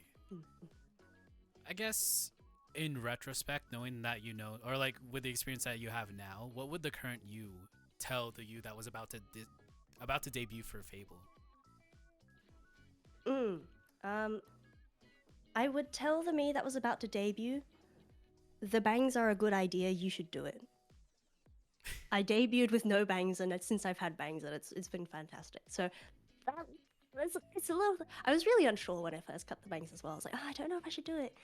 I guess in retrospect, knowing that you know, or like with the experience that you have now, what would the current you tell the you that was about to debut for Fable? I would tell the me that was about to debut, the bangs are a good idea, you should do it. I debuted with no bangs, and since I've had bangs, and it's been fantastic. So it's a little. I was really unsure when I first cut the bangs as well. I was like, I don't know if I should do it,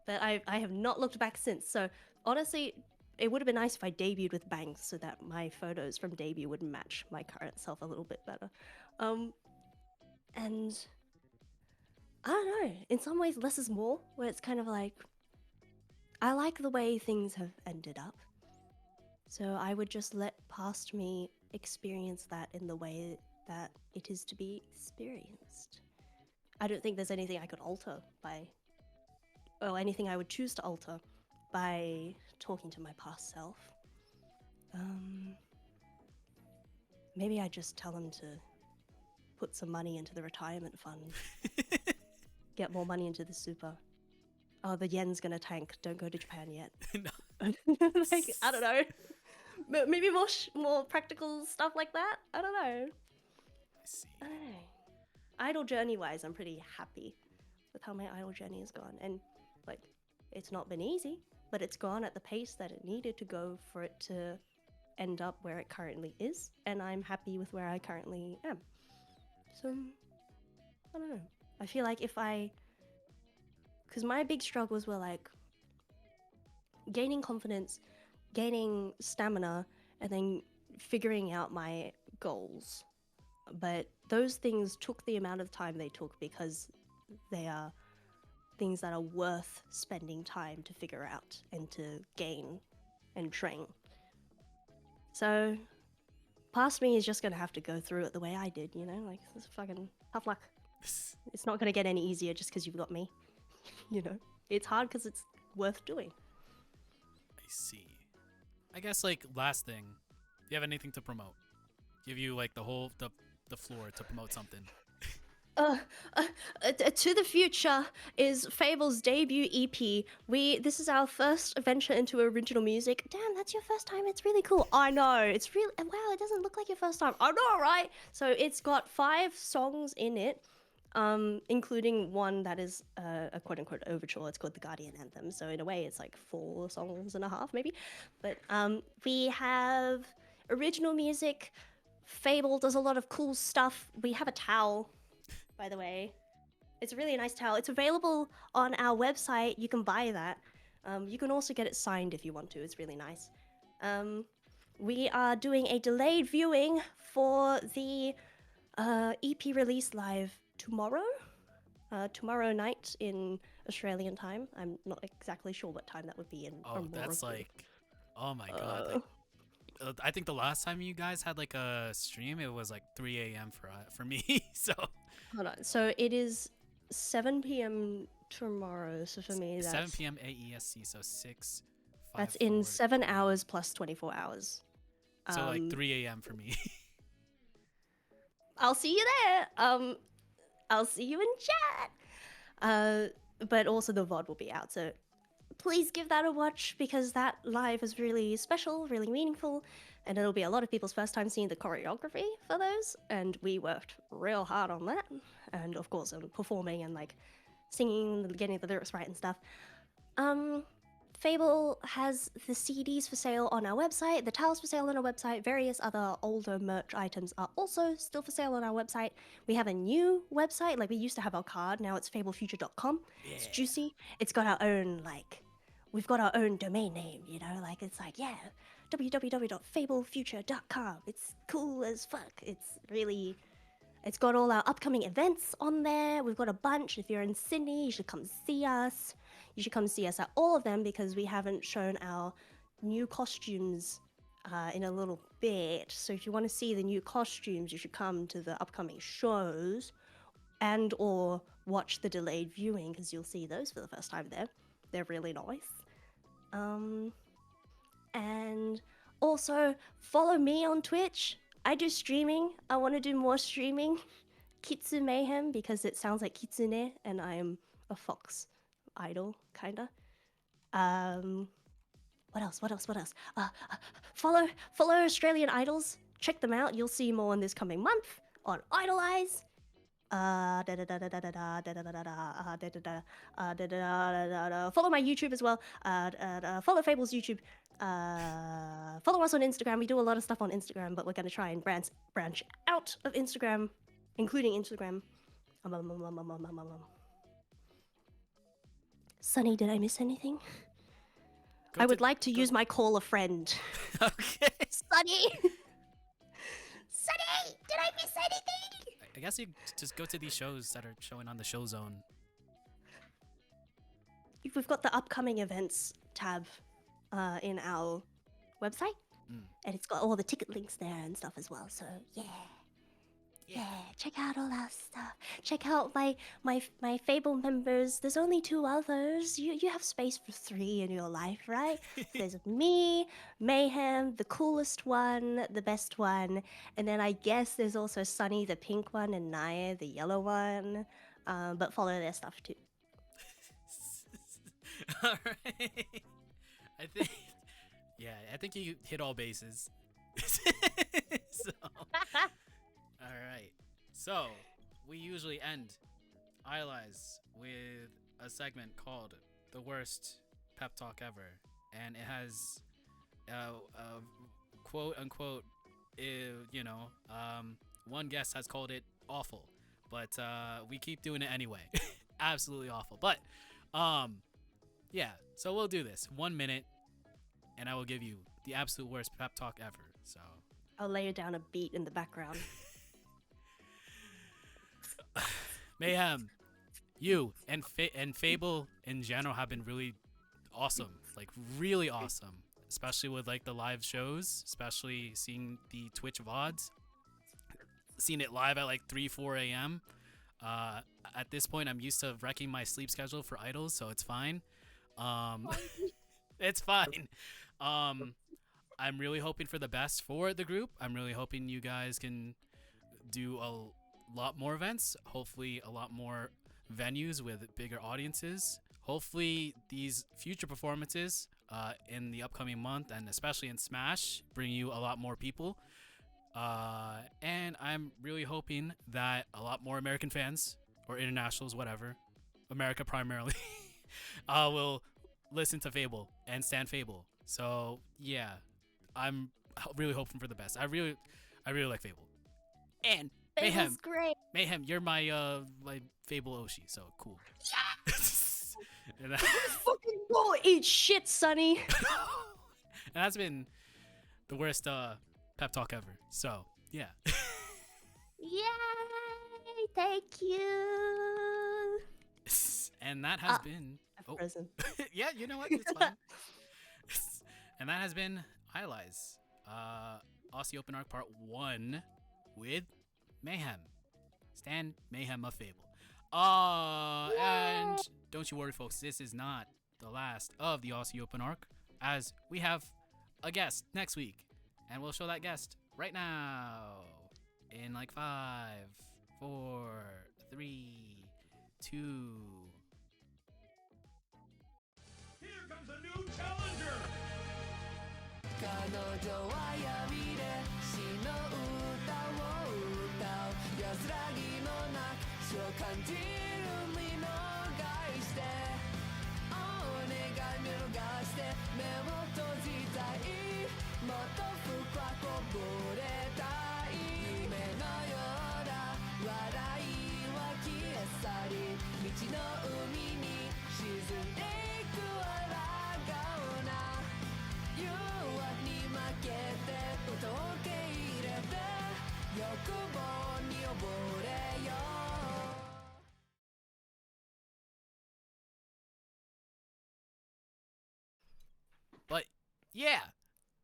but I have not looked back since. So honestly, it would have been nice if I debuted with bangs so that my photos from debut would match my current self a little bit better. And I don't know. In some ways, less is more. Where it's kind of like, I like the way things have ended up. So I would just let past me experience that in the way that it is to be experienced. I don't think there's anything I could alter or anything I would choose to alter by talking to my past self. Maybe I just tell him to put some money into the retirement fund. Get more money into the super. Oh, the yen's gonna tank. Don't go to Japan yet. Like, I don't know. Maybe more practical stuff like that. I don't know. I see. I don't know. Idol journey wise, I'm pretty happy with how my idol journey has gone, and like, it's not been easy, but it's gone at the pace that it needed to go for it to end up where it currently is, and I'm happy with where I currently am. So, I don't know. I feel like because my big struggles were like gaining confidence, gaining stamina, and then figuring out my goals. But those things took the amount of time they took because they are things that are worth spending time to figure out and to gain and train. So past me is just gonna have to go through it the way I did, you know? Like, it's fucking tough luck. It's not gonna get any easier just because you've got me. you know, it's hard because it's worth doing. I see. I guess like last thing, do you have anything to promote? Give you like the floor to promote something. uh, to the Future is Fable's debut EP. This is our first venture into original music. Damn, that's your first time. It's really cool. I know. It's really wow. It doesn't look like your first time. I know, right? So it's got 5 songs in it, including one that is a quote unquote overture. It's called the Guardian Anthem. So in a way, it's like 4 songs and a half, maybe. But we have original music. Fable does a lot of cool stuff. We have a towel, by the way. It's a really nice towel. It's available on our website. You can buy that. You can also get it signed if you want to. It's really nice. We are doing a delayed viewing for the EP release live tomorrow. Tomorrow night in Australian time. I'm not exactly sure what time that would be in. Oh, that's like, oh my god. I think the last time you guys had like a stream, it was like 3 a.m. for me. So hold on. So it is 7 p.m. tomorrow. So for me, that's 7 p.m. AESC. So 6. That's in 7 hours plus 24 hours. So like 3 a.m. for me. I'll see you there. I'll see you in chat. But also the VOD will be out. So please give that a watch because that live is really special, really meaningful, and it'll be a lot of people's first time seeing the choreography for those, and we worked real hard on that, and of course performing and like singing, getting the lyrics right and stuff. Fable has the CDs for sale on our website, the towels for sale on our website, various other older merch items are also still for sale on our website. We have a new website, like we used to have our card, now it's fablefuture.com. Yeah. It's juicy. It's got our own, like, we've got our own domain name, you know, like it's like, yeah, www.fablefuture.com. It's cool as fuck. It's got all our upcoming events on there. We've got a bunch. If you're in Sydney, you should come see us. You should come see us at all of them because we haven't shown our new costumes in a little bit. So if you want to see the new costumes, you should come to the upcoming shows and or watch the delayed viewing because you'll see those for the first time there. They're really nice. And also follow me on Twitch. I do streaming. I want to do more streaming. Kitsu Mayhem because it sounds like Kitsune and I am a fox idol, kinda. What else? Follow Australian idols. Check them out. You'll see more in this coming month on IDOLEYZ. Follow my YouTube as well. Follow Fable's YouTube. Follow us on Instagram. We do a lot of stuff on Instagram, but we're gonna try and branch out of Instagram, including Instagram. Sunny, did I miss anything? I would like to use my call a friend. Okay. Sunny! Sunny! Did I miss anything? I guess you just go to these shows that are showing on the show zone. We've got the upcoming events tab in our website. And it's got all the ticket links there and stuff as well. So, yeah. Yeah, check out all our stuff. Check out my Fable members. There's only 2 others. You have space for 3 in your life, right? There's me, Mayhem, the coolest one, the best one, and then I guess there's also Sunny, the pink one, and Naya, the yellow one. But follow their stuff too. All right. I think you hit all bases. Alright, so we usually end IDOLEYZ with a segment called The Worst Pep Talk Ever, and it has quote unquote, one guest has called it awful, but we keep doing it anyway. Absolutely awful. But yeah, so we'll do this 1 minute and I will give you the absolute worst pep talk ever. So I'll lay down a beat in the background. Mayhem, you and Fable in general have been really awesome, like really awesome, especially with like the live shows, especially seeing the Twitch VODs, seeing it live at like 3-4 a.m. At this point, I'm used to wrecking my sleep schedule for idols, so it's fine. It's fine. I'm really hoping for the best for the group. I'm really hoping you guys can do a lot more events. Hopefully, a lot more venues with bigger audiences. Hopefully, these future performances in the upcoming month and especially in Smash bring you a lot more people. And I'm really hoping that a lot more American fans or internationals, whatever, America primarily, will listen to Fable and stand Fable. So yeah, I'm really hoping for the best. I really like Fable. And Mayhem, Fable's great. Mayhem, you're my Fable Oshi, so cool. And Fucking go eat shit, Sonny. that's been the worst pep talk ever. So yeah. Yay! Thank you. And that has been. I've frozen. Yeah, you know what? It's fine. And that has been IDOLEYZ, Aussie Open Arc Part 1 with Mayhem. Stan Mayhem of Fable. And don't you worry, folks. This is not the last of the Aussie Open Arc, as we have a guest next week. And we'll show that guest right now. In like 5, 4, 3, 2. Here comes a new challenger! 彼女は闇で死の歌を歌う安らぎのなく死を感じる見逃してお願い見逃して目を閉じたいもっと深く溺れたい夢のような笑いは消え去り未知の海に沈んでいく笑顔な誘惑に負けて音を受け入れて欲望に溺れよう But yeah,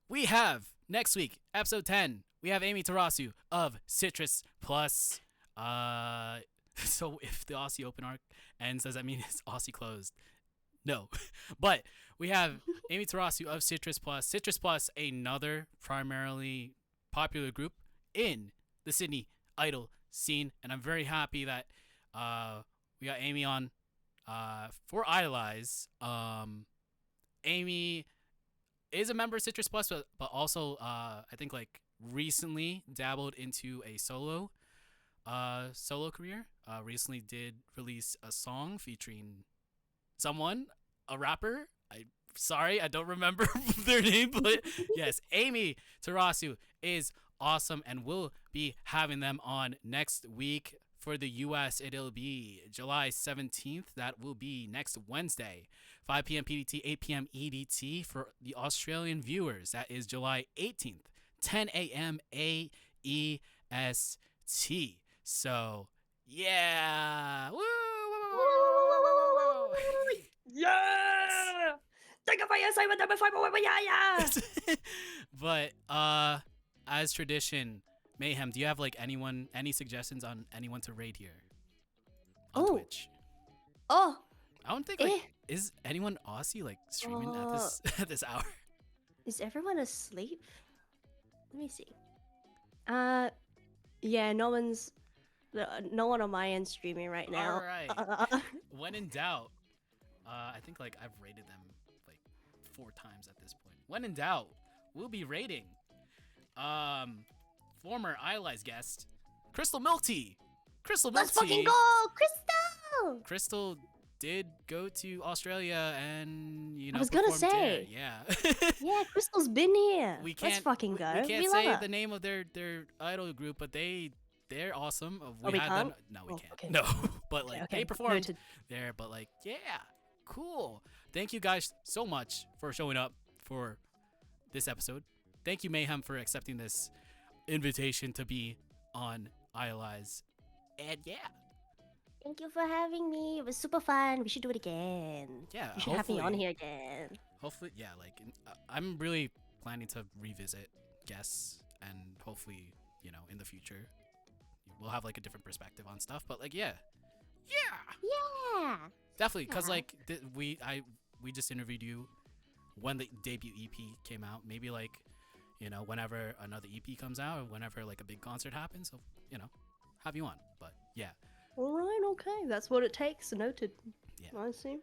we have next week, episode 10. We have Amy Tarasu of Citrus Plus. So if the Aussie Open Arc ends, does that mean it's Aussie closed? No. But we have Amy Tarasu of Citrus Plus. Citrus Plus, another primarily popular group in the Sydney idol scene. And I'm very happy that we got Amy on for IDOLEYZ. Amy is a member of Citrus Plus, but also I think like recently dabbled into a solo career. Recently did release a song featuring someone, a rapper. Sorry, I don't remember their name, but yes, Amy Tarasu is awesome, and we'll be having them on next week. For the US, it'll be July 17th. That will be next Wednesday, 5 p.m. PDT, 8 p.m. EDT. For the Australian viewers, that is July 18th, 10 a.m. AEST. So, yeah. Woo! Yeah! Take a fire, Simon, number 5, yeah! But, as tradition, Mayhem, do you have like any suggestions on anyone to raid here on Twitch? Oh, I don't think like is anyone Aussie like streaming at this at this hour? is everyone asleep? Let me see. Yeah, no one on my end streaming right now. All right. When in doubt, I think like I've rated them like 4 times at this point. When in doubt, we'll be rating former IDOLEYZ guest Crystal Milk Tea. Crystal Milk Let's Tea. fucking go, Crystal! Crystal did go to Australia and I was gonna performed there. say. Yeah. Yeah, Crystal's been here. We can't Let's fucking go. We can't love say her. the name of their idol group, but they're awesome. We had can't? them. No, we Oh, can't. okay. No, but like Okay, they performed noted. there. But like, yeah, cool. Thank you guys so much for showing up for this episode. Thank you, Mayhem, for accepting this invitation to be on IDOLEYZ. And yeah, Thank you for having me. It was super fun. We should do it again. yeah. You should have me on hopefully- here again. Hopefully, yeah. Like, I'm really planning to revisit guests, and hopefully, in the future, we'll have like a different perspective on stuff. But like, yeah, Yeah. definitely, cause Yeah. like we just interviewed you when the debut EP came out. Maybe like, you know, whenever another EP comes out, or whenever like a big concert happens, so you know, have you on. But yeah, All right. Okay. That's what it takes. Noted. Yeah. I see.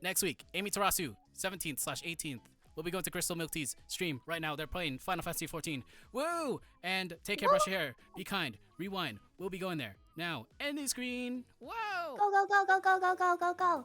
next week, Amy Tarasu, 17th/18th. We'll be going to Crystal Milk Tea's stream right now. They're playing Final Fantasy 14. Woo! And take care, brush your hair, be kind, rewind. We'll be going there now. Ending screen. Whoa! Go.